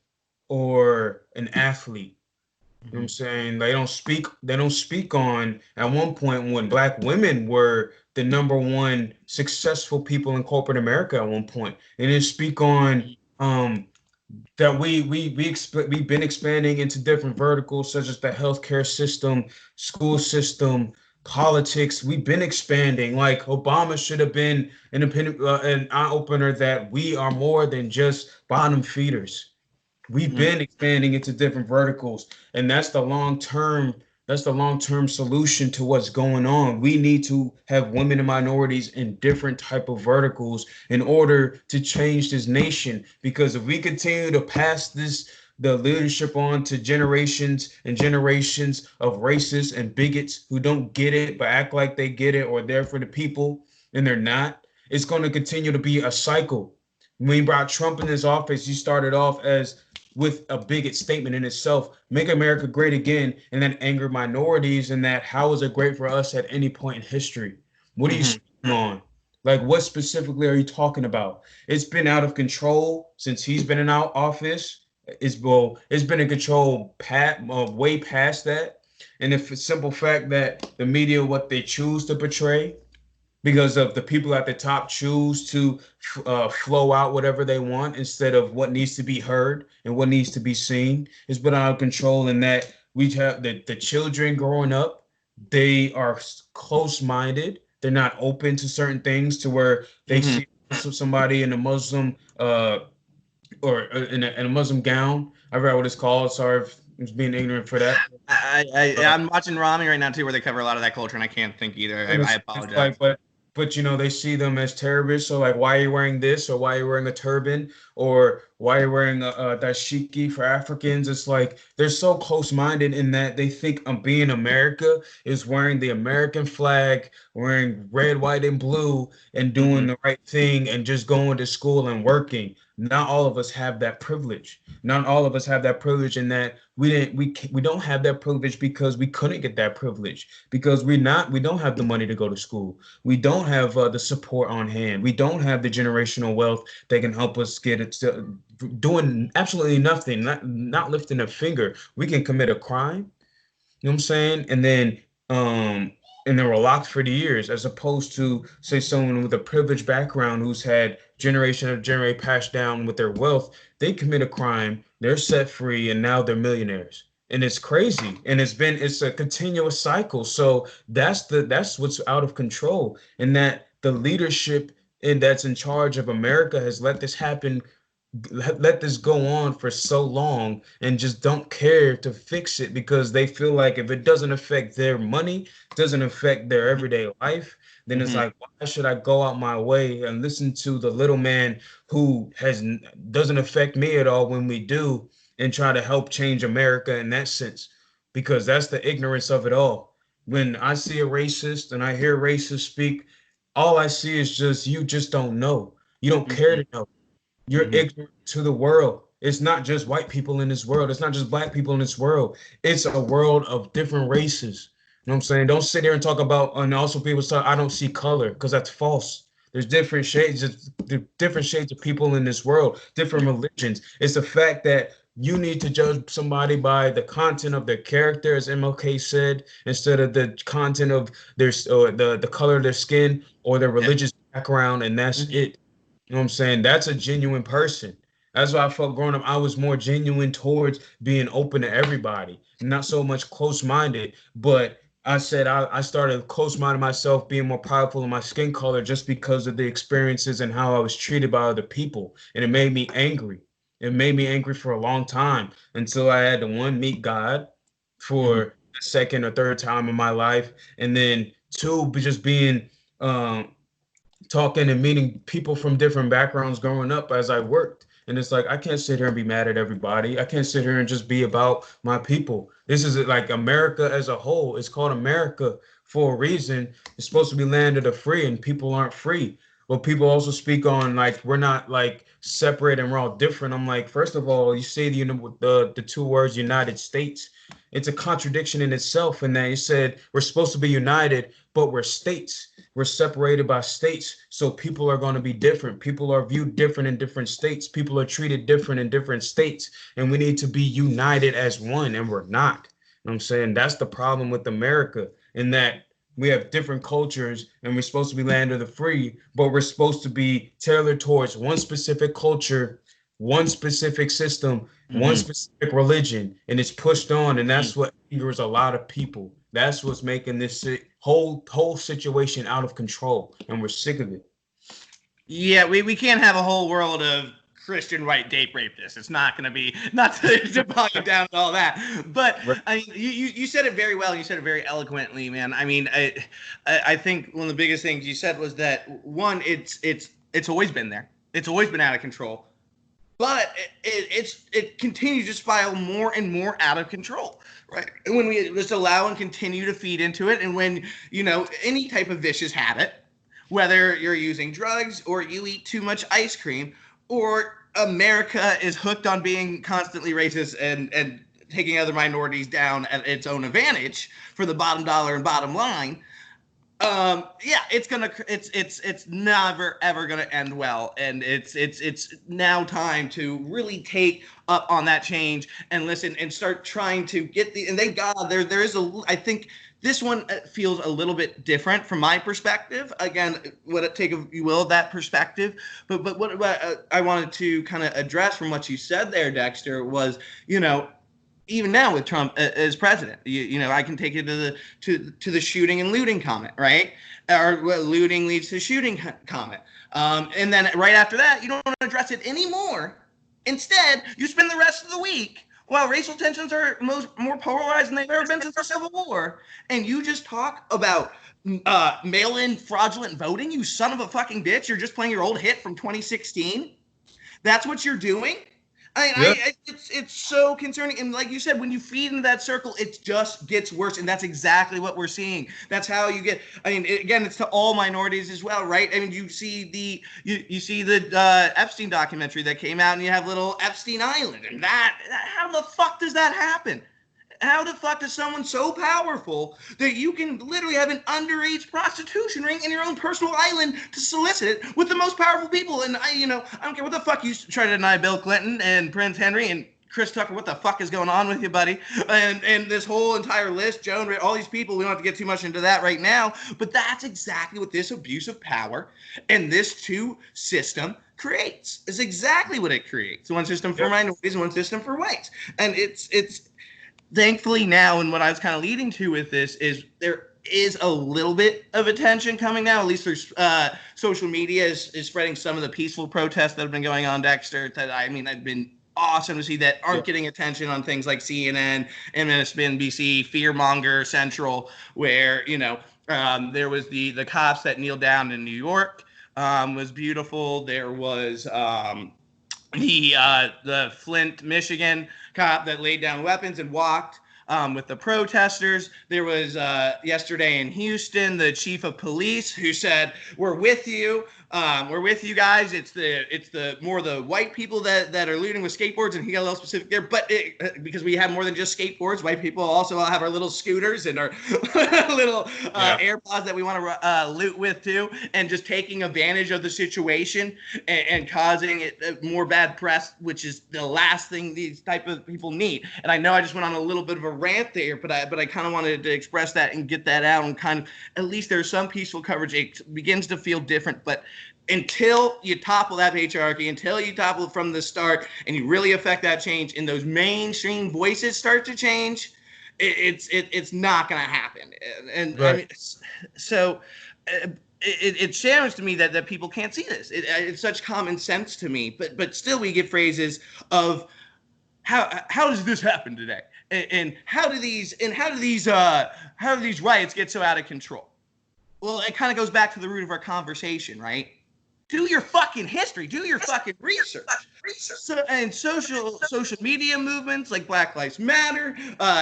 or an athlete. You know what I'm saying? They don't speak on at one point when black women were the number one successful people in corporate America at one point. They didn't speak on that we've been expanding into different verticals such as the healthcare system, school system, politics. We've been expanding. Like Obama should have been an eye opener that we are more than just bottom feeders. We've been expanding into different verticals, and that's the long term solution to what's going on. We need to have women and minorities in different type of verticals in order to change this nation, because if we continue to pass the leadership on to generations and generations of racists and bigots who don't get it but act like they get it or they're for the people and they're not, it's going to continue to be a cycle. When you brought Trump in his office, he started off as with a bigot statement in itself, make America great again, and then anger minorities, and that how is it great for us at any point in history? What are you speaking on? Like, what specifically are you talking about? It's been out of control since he's been in our office. It's been in control way past that. And if it's simple fact that the media, what they choose to portray, because of the people at the top choose to flow out whatever they want instead of what needs to be heard and what needs to be seen. It's been out of control, in that we have the children growing up, they are close-minded. They're not open to certain things, to where they see somebody in a Muslim or in a Muslim gown. I forgot what it's called. Sorry if I was being ignorant for that. I'm watching Rami right now too, where they cover a lot of that culture, and I can't think either. I apologize. But they see them as terrorists. So like, why are you wearing this, or why are you wearing a turban, or why are you wearing a dashiki for Africans? It's like they're so close-minded in that they think being America is wearing the American flag, wearing red, white, and blue, and doing the right thing, and just going to school and working. Not all of us have that privilege. Not all of us have that privilege, in that we don't have that privilege because we couldn't get that privilege, because we don't have the money to go to school. We don't have the support on hand. We don't have the generational wealth that can help us get it to doing absolutely nothing, not lifting a finger. We can commit a crime, you know what I'm saying? And then we're locked for the years, as opposed to, say, someone with a privileged background who's had generation after generation passed down with their wealth. They commit a crime, they're set free, and now they're millionaires. And it's crazy. And it's a continuous cycle. So that's what's out of control. And that the leadership that's in charge of America has let this happen, let this go on for so long, and just don't care to fix it, because they feel like if it doesn't affect their money, doesn't affect their everyday life, then it's like, why should I go out my way and listen to the little man who doesn't affect me at all when we do, and try to help change America in that sense? Because that's the ignorance of it all. When I see a racist and I hear racists speak, all I see is just, you just don't know. You don't care to know. You're ignorant to the world. It's not just white people in this world. It's not just black people in this world. It's a world of different races. You know what I'm saying? Don't sit here and talk about, and also people say, I don't see color, because that's false. There's different shades of people in this world, different religions. It's the fact that you need to judge somebody by the content of their character, as MLK said, instead of the content of their or the color of their skin or their religious background, and that's it. You know what I'm saying? That's a genuine person. That's why I felt growing up, I was more genuine towards being open to everybody, not so much close-minded. But I said I started close-minded myself, being more powerful in my skin color just because of the experiences and how I was treated by other people. And it made me angry. It made me angry for a long time until I had to one, meet God for the second or third time in my life. And then two, just being talking and meeting people from different backgrounds growing up as I worked. And it's like, I can't sit here and be mad at everybody. I can't sit here and just be about my people. This is like America as a whole. It's called America for a reason. It's supposed to be land of the free, and people aren't free. But people also speak on like we're not like separate and we're all different. I'm like, first of all, you say the two words United States. It's a contradiction in itself in that you said we're supposed to be united, but we're states. We're separated by states. So people are going to be different. People are viewed different in different states. People are treated different in different states. And we need to be united as one, and we're not. You know what I'm saying? That's the problem with America, in that we have different cultures and we're supposed to be land of the free, but we're supposed to be tailored towards one specific culture, one specific system, one specific religion, and it's pushed on, and that's what angers a lot of people. That's what's making this whole situation out of control, and we're sick of it. Yeah, we can't have a whole world of Christian white date rapists. It's not going to be, not to bog you down to all that. But I mean, you said it very well. You said it very eloquently, man. I mean, I think one of the biggest things you said was that one, it's always been there. It's always been out of control. But it continues to spiral more and more out of control, right? And when we just allow and continue to feed into it, and when, you know, any type of vicious habit, whether you're using drugs or you eat too much ice cream, or America is hooked on being constantly racist and taking other minorities down at its own advantage for the bottom dollar and bottom line, it's never ever gonna end well, and it's now time to really take up on that change and listen and start trying to get and thank God there is I think this one feels a little bit different from my perspective. Again, what it take if you will that perspective, but what I wanted to kind of address from what you said there, Dexter, was, you know, even now with Trump as president, you know, I can take it to the shooting and looting comment, right? Or looting leads to shooting comment. And then right after that, you don't address it anymore. Instead, you spend the rest of the week while racial tensions are more polarized than they've ever been since the Civil War, and you just talk about mail-in fraudulent voting, you son of a fucking bitch. You're just playing your old hit from 2016. That's what you're doing? It's so concerning. And like you said, when you feed into that circle, it just gets worse. And that's exactly what we're seeing. That's how you get, I mean, again, it's to all minorities as well, right? I mean, you see the Epstein documentary that came out, and you have little Epstein Island. And how the fuck does that happen? How the fuck is someone so powerful that you can literally have an underage prostitution ring in your own personal island to solicit it with the most powerful people? And I don't care what the fuck you try to deny Bill Clinton and Prince Henry and Chris Tucker. What the fuck is going on with you, buddy? And this whole entire list, Joan, all these people, we don't have to get too much into that right now. But that's exactly what this abuse of power and this two system creates. Is exactly what it creates. One system for minorities and one system for whites. And it's thankfully now, and what I was kind of leading to with this is there is a little bit of attention coming now. At least there's social media is spreading some of the peaceful protests that have been going on, Dexter. That I mean, I've been awesome to see that aren't getting attention on things like CNN, MSNBC, Fearmonger Central, where, you know, there was the cops that kneeled down in New York, was beautiful. There was the Flint, Michigan cop that laid down weapons and walked with the protesters. There was yesterday in Houston, the chief of police who said, "We're with you." We're with you guys. It's the more the white people that are looting with skateboards, and he got a little specific there. But because we have more than just skateboards, white people also have our little scooters and our little AirPods that we want to loot with too, and just taking advantage of the situation and causing it more bad press, which is the last thing these type of people need. And I know I just went on a little bit of a rant there, but I kind of wanted to express that and get that out, and kind of at least there's some peaceful coverage. It begins to feel different, but until you topple that patriarchy, until you topple from the start, and you really affect that change, and those mainstream voices start to change, it's not going to happen. And right. I mean, so it shames to me that people can't see this. It's such common sense to me, but still we get phrases of how does this happen today, and how do these riots get so out of control? Well, it kind of goes back to the root of our conversation, right? Do your fucking history. Do your fucking research. So, and social media movements like Black Lives Matter,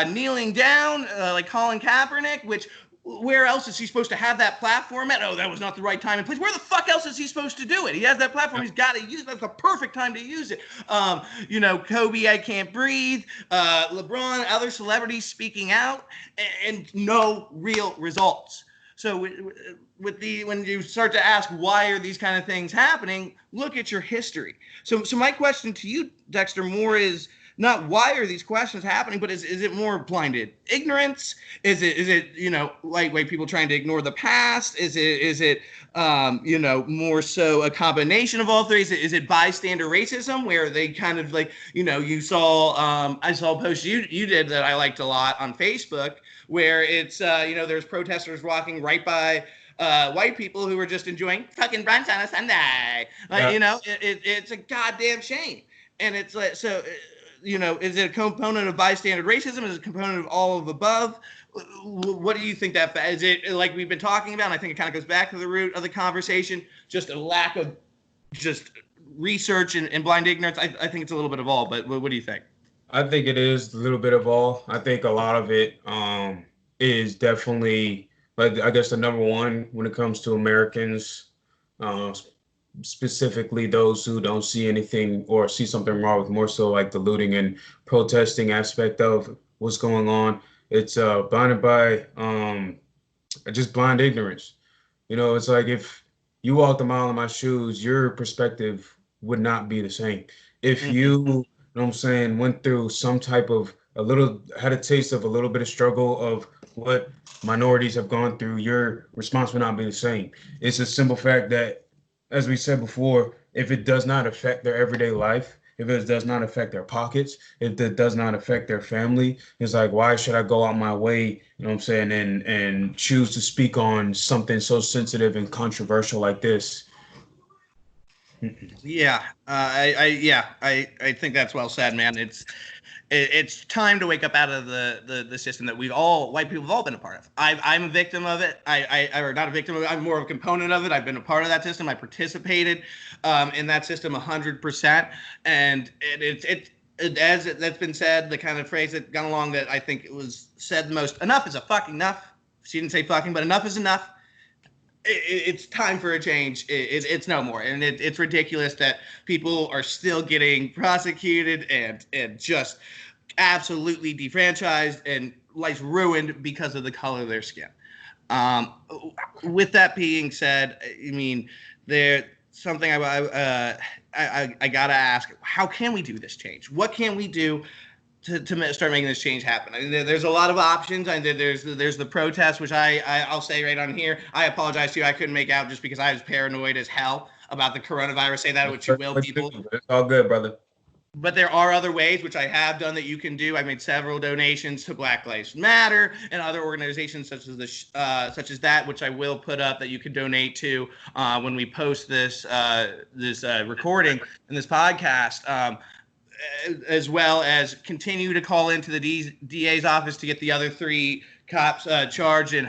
kneeling down like Colin Kaepernick, which where else is he supposed to have that platform at? Oh, that was not the right time and place. Where the fuck else is he supposed to do it? He has that platform. He's got to use it. That's the perfect time to use it. Kobe, I can't breathe. LeBron, other celebrities speaking out, and no real results. So when you start to ask why are these kind of things happening, look at your history. So my question to you, Dexter, more is not why are these questions happening, but is it more blinded ignorance? Is it lightweight people trying to ignore the past? Is it more so a combination of all three? Is it bystander racism, where they kind of like, you saw I saw a post you did that I liked a lot on Facebook, where it's there's protesters walking right by white people who were just enjoying fucking brunch on a Sunday. It's a goddamn shame. And it's like, so is it a component of bystander racism? Is it a component of all of above? What do you think that is? It like we've been talking about, and I think it kind of goes back to the root of the conversation, just a lack of just research and blind ignorance? I think it's a little bit of all, but what do you think? I think it is a little bit of all. I think a lot of it is definitely, like, I guess the number one when it comes to Americans, specifically those who don't see anything or see something wrong with more so like the looting and protesting aspect of what's going on. It's blinded by just blind ignorance. It's like if you walked a mile in my shoes, your perspective would not be the same. If you what I'm saying, went through some type of had a taste of a little bit of struggle of what minorities have gone through, your response would not be the same. It's a simple fact that, as we said before, if it does not affect their everyday life, if it does not affect their pockets, if it does not affect their family, it's like, why should I go out my way, and choose to speak on something so sensitive and controversial like this? Yeah, I think that's well said, man. It's time to wake up out of the system that white people have all been a part of. I'm a victim of it. Or not a victim of it. I'm more of a component of it. I've been a part of that system. I participated in that system 100%. And that's been said, the kind of phrase that gone along that I think it was said the most, enough is a fucking enough. She didn't say fucking, but enough is enough. It's time for a change. It's no more. And it's ridiculous that people are still getting prosecuted and just absolutely defranchised and life ruined because of the color of their skin. With that being said, I mean, there's something I gotta ask: how can we do this change? What can we do to start making this change happen? I mean, there's a lot of options. I mean, there's the protest, which I'll say right on here. I apologize to you. I couldn't make out just because I was paranoid as hell about the coronavirus. Say that what you will, people. It's all good, brother. But there are other ways, which I have done, that you can do. I made several donations to Black Lives Matter and other organizations such as that, which I will put up that you can donate to when we post this recording and this podcast. As well as continue to call into the DA's office to get the other 3 cops charged and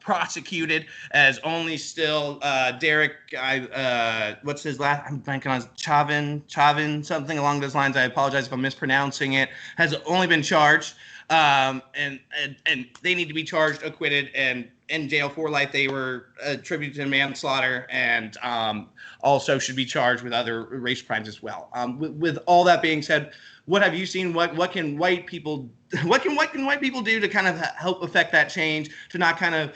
prosecuted, as only still Derek, what's his last? I'm blanking on Chauvin, something along those lines. I apologize if I'm mispronouncing it. Has only been charged, and they need to be charged, acquitted, and in jail for life. They were attributed to manslaughter, and also should be charged with other race crimes as well. With all that being said, what have you seen? What can white people what can white people do to kind of help affect that change, to not kind of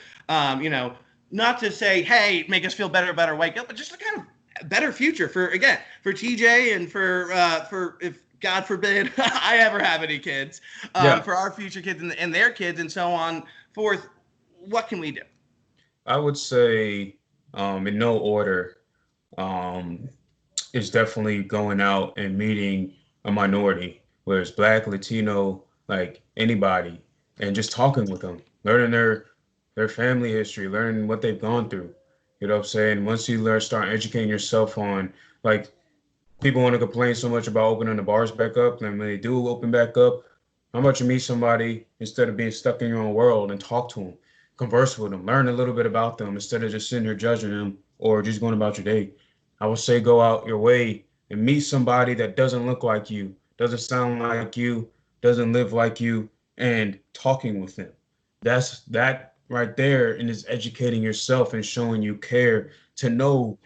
not to say, hey, make us feel better about our white guilt, but just to kind of better future for TJ and for if God forbid I ever have any kids, for our future kids and their kids and so on forth. What can we do? I would say, in no order, is definitely going out and meeting a minority, whether it's Black, Latino, like anybody, and just talking with them, learning their family history, learning what they've gone through. You know what I'm saying? Once you start educating yourself on, like, people want to complain so much about opening the bars back up, and when they do open back up, how about you meet somebody instead of being stuck in your own world and talk to them, converse with them, learn a little bit about them instead of just sitting here judging them or just going about your day. I would say go out your way and meet somebody that doesn't look like you, doesn't sound like you, doesn't live like you, and talking with them. That's that right there, and is educating yourself and showing you care to know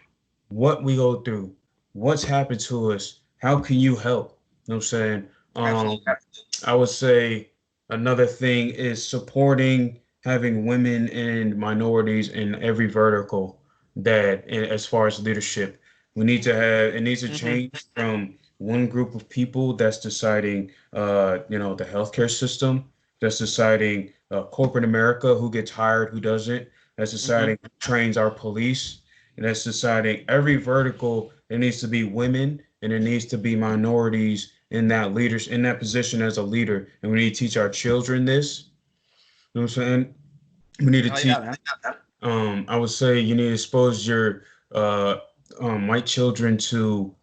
what we go through, what's happened to us, how can you help? You know what I'm saying? Absolutely. I would say another thing is supporting having women and minorities in every vertical that, as far as leadership, we need to have, it needs to change from one group of people that's deciding, the healthcare system, that's deciding corporate America, who gets hired, who doesn't, that's deciding who trains our police, and that's deciding every vertical. There needs to be women and there needs to be minorities in that leaders in that position as a leader. And we need to teach our children this. You know what I'm saying? We need to teach. I would say you need to expose your uh, white children to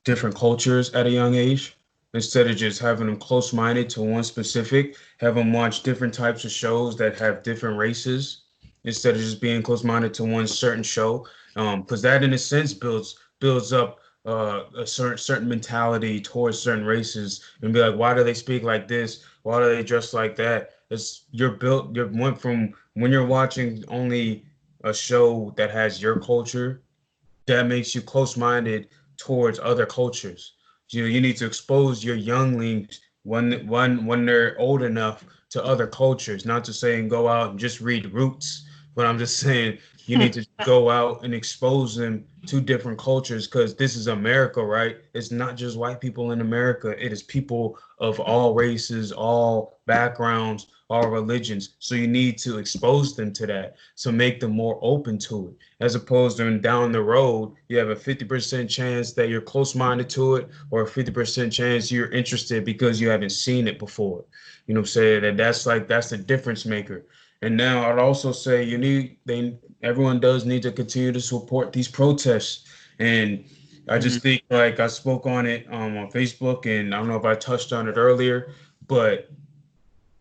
different cultures at a young age instead of just having them close-minded to one specific. Have them watch different types of shows that have different races instead of just being close-minded to one certain show. Because that, in a sense, builds up a certain mentality towards certain races, and be like, why do they speak like this? Why do they dress like that? You're went from when you're watching only a show that has your culture, that makes you close-minded towards other cultures. You need to expose your younglings when they're old enough to other cultures, not to say and go out and just read Roots, but I'm just saying you need to go out and expose them to different cultures, because this is America, right? It's not just white people in America. It is people of all races, all backgrounds, all religions. So you need to expose them to that, so make them more open to it, as opposed to down the road, you have a 50% chance that you're close-minded to it, or a 50% chance you're interested because you haven't seen it before. You know what I'm saying? And that's the difference maker. And now I'd also say everyone does need to continue to support these protests. And I just think, like, I spoke on it on Facebook, and I don't know if I touched on it earlier, but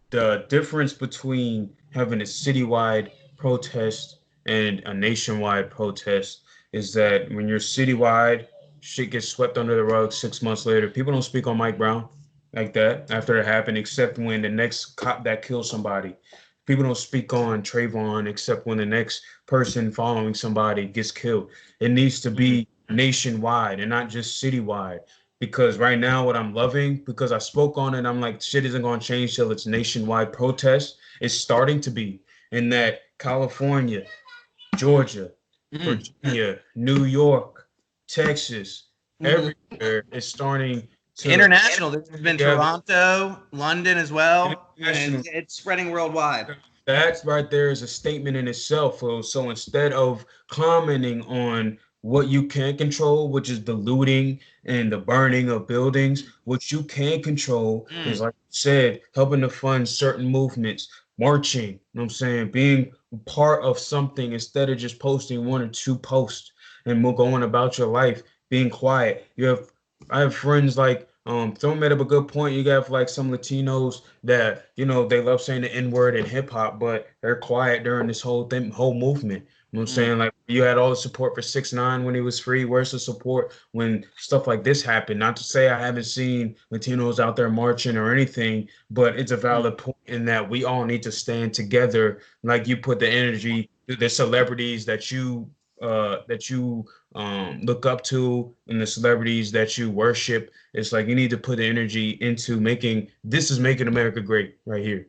the difference between having a citywide protest and a nationwide protest is that when you're citywide, shit gets swept under the rug 6 months later. People don't speak on Mike Brown like that after it happened, except when the next cop that kills somebody. People don't speak on Trayvon except when the next person following somebody gets killed. It needs to be nationwide and not just citywide. Because right now, what I'm loving, because I spoke on it, I'm like, shit isn't going to change till it's nationwide protest. It's starting to be in that California, Georgia, Virginia, New York, Texas, everywhere is starting to international. There's been Toronto, London as well, and it's spreading worldwide. That right there is a statement in itself. So instead of commenting on what you can control, which is the looting and the burning of buildings, what you can control is, like you said, helping to fund certain movements, marching, you know what I'm saying, being part of something instead of just posting one or two posts and going about your life, being quiet. I have friends like someone made up a good point. You got like some Latinos that, they love saying the N-word in hip hop, but they're quiet during this whole movement. You know what I'm saying? Like, you had all the support for 6ix9ine when he was free. Where's the support when stuff like this happened? Not to say I haven't seen Latinos out there marching or anything, but it's a valid point in that we all need to stand together. Like, you put the energy, the celebrities that you look up to and the celebrities that you worship. It's like you need to put the energy into making America great right here.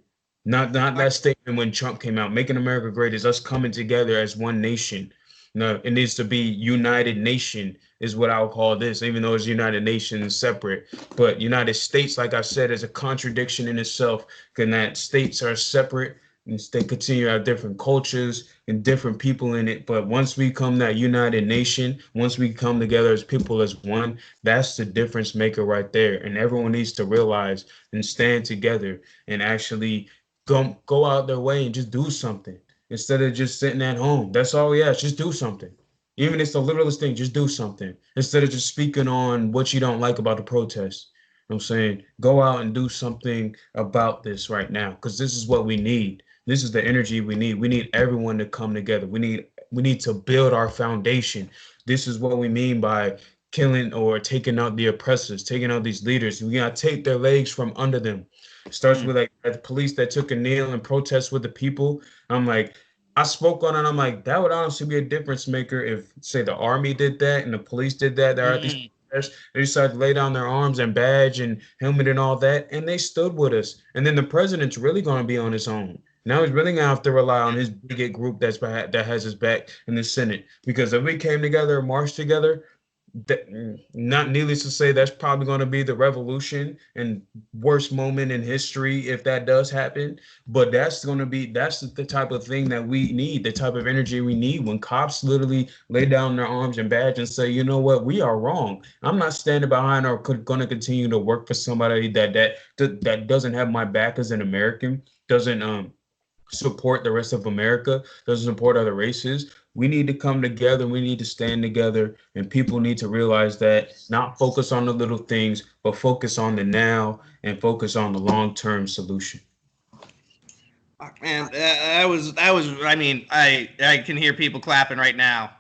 Not that statement when Trump came out. Making America great is us coming together as one nation. No, it needs to be United Nation is what I would call this, even though it's United Nations separate. But United States, like I said, is a contradiction in itself, because that states are separate and they continue to have different cultures and different people in it. But once we come that United Nation, once we come together as people as one, that's the difference maker right there. And everyone needs to realize and stand together and actually go out their way and just do something instead of just sitting at home. That's all we ask. Just do something. Even if it's the littlest thing, just do something instead of just speaking on what you don't like about the protest. I'm saying go out and do something about this right now, because this is what we need. This is the energy we need. We need everyone to come together. We need to build our foundation. This is what we mean by killing or taking out the oppressors, taking out these leaders. We gotta take their legs from under them. It starts with like the police that took a kneel and protest with the people. I'm like, I spoke on it. I'm like, that would honestly be a difference maker if, say, the army did that and the police did that. They're at these protests. They decided to lay down their arms and badge and helmet and all that, and they stood with us. And then the president's really going to be on his own. Now he's really gonna have to rely on his bigot group that has his back in the Senate. Because if we came together and marched together, not needless to say, that's probably going to be the revolution and worst moment in history if that does happen. But that's the type of thing that we need, the type of energy we need when cops literally lay down their arms and badge and say, you know what, we are wrong. I'm not standing behind or going to continue to work for somebody that doesn't have my back as an American, doesn't support the rest of America, doesn't support other races. We need to come together. We need to stand together, and people need to realize that, not focus on the little things, but focus on the now and focus on the long-term solution. Man, that was. I mean, I can hear people clapping right now.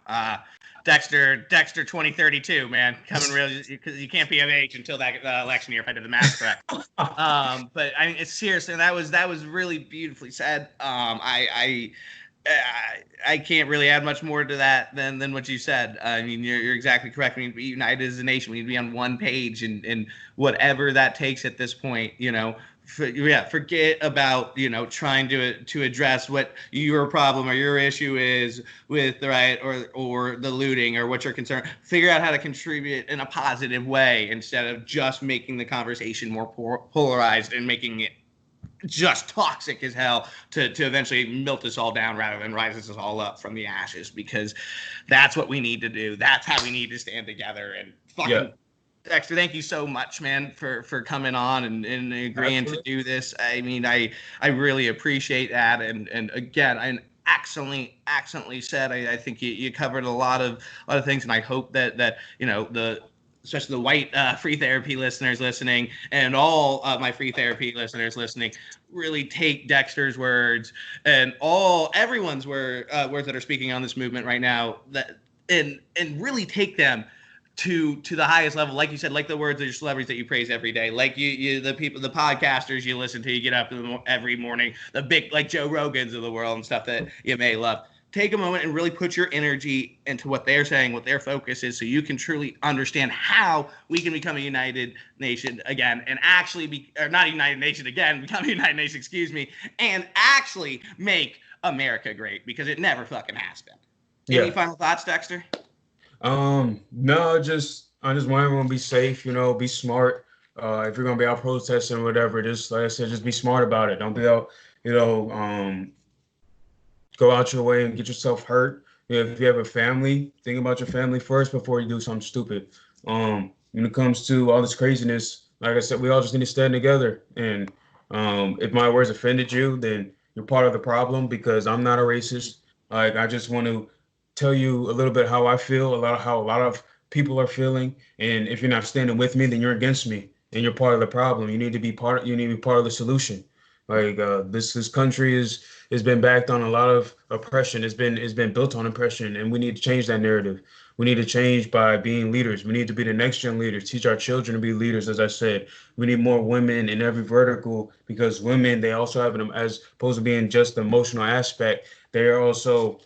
Dexter 2032, man, coming real, because you can't be of age until that election year if I did the math correct. But I mean, it's serious, and that was really beautifully said. I can't really add much more to that than what you said. I mean, you're exactly correct. We need to be united as a nation. We need to be on one page, and whatever that takes at this point, forget about trying to address what your problem or your issue is with the riot or the looting or what you're concerned. Figure out how to contribute in a positive way instead of just making the conversation more polarized and making it just toxic as hell to eventually melt us all down rather than rise us all up from the ashes, because that's what we need to do. That's how we need to stand together. And fucking Dexter, thank you so much, man, for coming on and agreeing to do this. I mean, I really appreciate that. And again, I excellently said. I think you covered a lot of things, and I hope that especially the white free therapy listeners listening and all my free therapy listeners listening really take Dexter's words and everyone's words that are speaking on this movement right now, and really take them to the highest level. Like you said, like the words of your celebrities that you praise every day, like the podcasters you listen to, you get up every morning, the big, like Joe Rogans of the world and stuff that you may love. Take a moment and really put your energy into what they're saying, what their focus is, so you can truly understand how we can become a united nation again, and actually not a united nation again, become a united nation, and actually make America great, because it never fucking has been. Any final thoughts, Dexter? No, I just want everyone to be safe, be smart. If you're gonna be out protesting or whatever, just like I said, just be smart about it. Don't be out, go out your way and get yourself hurt. If you have a family, think about your family first before you do something stupid. When it comes to all this craziness, like I said, we all just need to stand together. And if my words offended you, then you're part of the problem, because I'm not a racist. Like, I just want to tell you a little bit how I feel, how a lot of people are feeling. And if you're not standing with me, then you're against me, and you're part of the problem. You need to be part of the solution. Like this country has been backed on a lot of oppression. It's been built on oppression, and we need to change that narrative. We need to change by being leaders. We need to be the next gen leaders. Teach our children to be leaders. As I said, we need more women in every vertical because women, they also have an, as opposed to being just the emotional aspect, they are also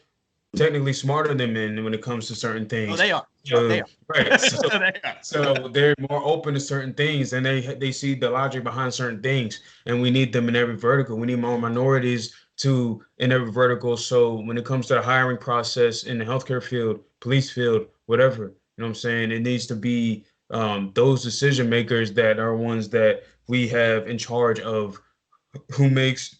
technically smarter than men when it comes to certain Oh, things. they are. They are. Right. So, They are. so they're more open to certain things, and they see the logic behind certain things, and we need them in every vertical. We need more minorities to in every vertical. So when it comes to the hiring process in the healthcare field, police field, whatever, you know what I'm saying, it needs to be those decision makers that are ones that we have in charge of who makes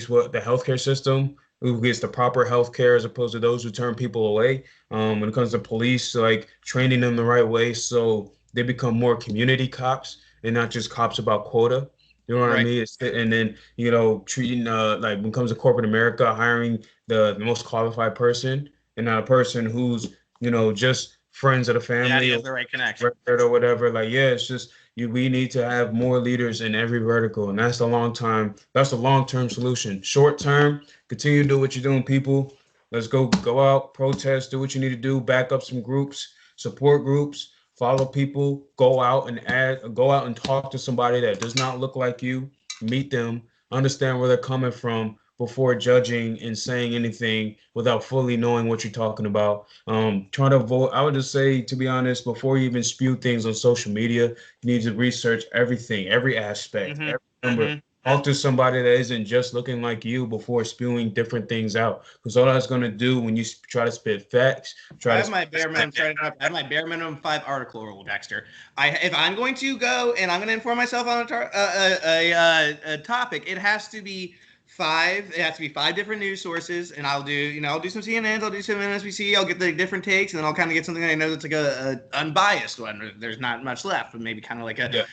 what the healthcare system, who gets the proper healthcare as opposed to those who turn people away. When it comes to police, like training them the right way so they become more community cops and not just cops about quota. You know what I Right. mean? And then, you know, treating like when it comes to corporate America, hiring the most qualified person and not a person who's, you know, just friends of the Yeah, he family has the right connection. or whatever. Like, yeah, it's just we need to have more leaders in every vertical, and that's the long-term solution. Short term, continue to do what you're doing, people. Let's go out, protest, do what you need to do, back up some groups, support groups, follow people, go out and talk to somebody that does not look like you, meet them, understand where they're coming from before judging and saying anything without fully knowing what you're talking about. Trying to vote, I would just say, to be honest, before you even spew things on social media, you need to research everything, every aspect, Mm-hmm. every number. Mm-hmm. Talk to somebody that isn't just looking like you before spewing different things out. Because all that's going to do when you try to spit facts, I have my bare minimum. Sorry to interrupt. I have my bare minimum 5 article rule, Dexter. If I'm going to go and I'm going to inform myself on a topic, it has to be 5. It has to be 5 different news sources, and I'll do some CNNs, I'll do some MSNBC, I'll get the different takes, and then I'll kind of get something I know that's like a unbiased one. There's not much left, but maybe kind of like a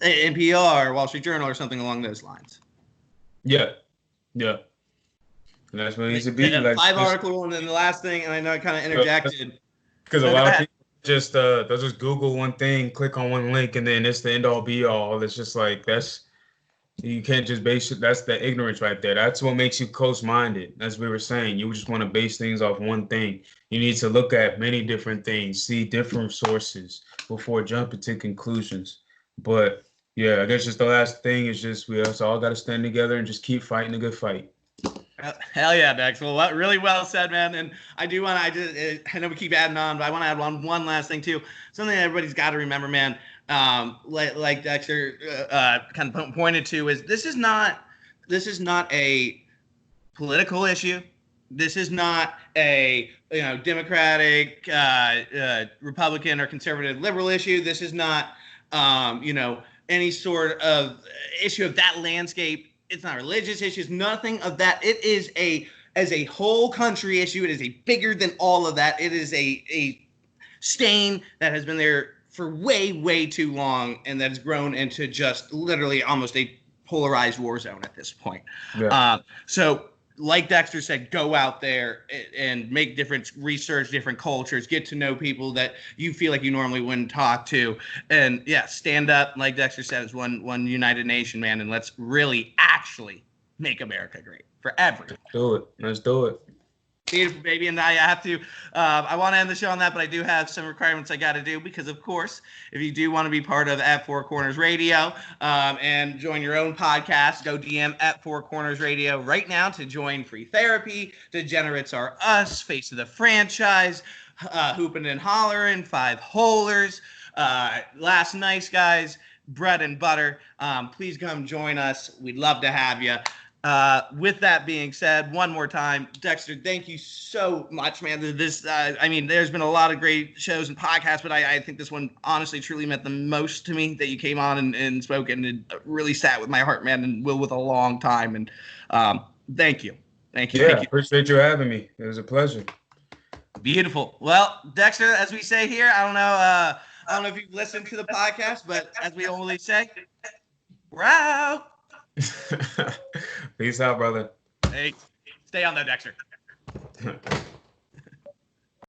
NPR, Wall Street Journal, or something along those lines. Yeah. And that's what it needs to be. Like, Like 5 article rule, and then the last thing, and I know I kind of interjected. because a lot of people just they'll just Google one thing, click on one link, and then it's the end all be all. It's just like you can't just base it. That's the ignorance right there. That's what makes you close-minded. As we were saying, you just want to base things off one thing. You need to look at many different things, see different sources before jumping to conclusions. But yeah, I guess just the last thing is just we also all got to stand together and just keep fighting a good fight. Hell yeah, Dex. Well, really well said, man. And I know we keep adding on, but I want to add one last thing too. Something that everybody's got to remember, man. Like Dexter kind of pointed to, is this is not a political issue. This is not a Democratic, Republican, or conservative, liberal issue. This is not any sort of issue of that landscape. It's not religious issues, nothing of that. It is as a whole country issue. It is bigger than all of that. It is a stain that has been there for way too long, and that has grown into just literally almost a polarized war zone at this point. Yeah. So like Dexter said, go out there and make different research, different cultures, get to know people that you feel like you normally wouldn't talk to. And yeah, stand up, like Dexter said, as one united nation, man. And let's really actually make America great for everyone. Let's do it. Beautiful, baby. And I have to, I want to end the show on that, but I do have some requirements I got to do because, of course, if you do want to be part of At Four Corners Radio and join your own podcast, go DM At Four Corners Radio right now to join Free Therapy, Degenerates Are Us, Face of the Franchise, Hoopin' and Hollerin', Five Holers, Last Nice Guys, Bread and Butter. Please come join us. We'd love to have you. With that being said, one more time, Dexter, thank you so much, man. There's been a lot of great shows and podcasts, but I think this one honestly truly meant the most to me, that you came on and spoke, and it really sat with my heart, man, and will with a long time. And thank you. Thank you. Appreciate you having me. It was a pleasure. Beautiful. Well, Dexter, as we say here, I don't know if you've listened to the podcast, but as we always say, we're out. Peace out, brother. Hey, stay on there, Dexter.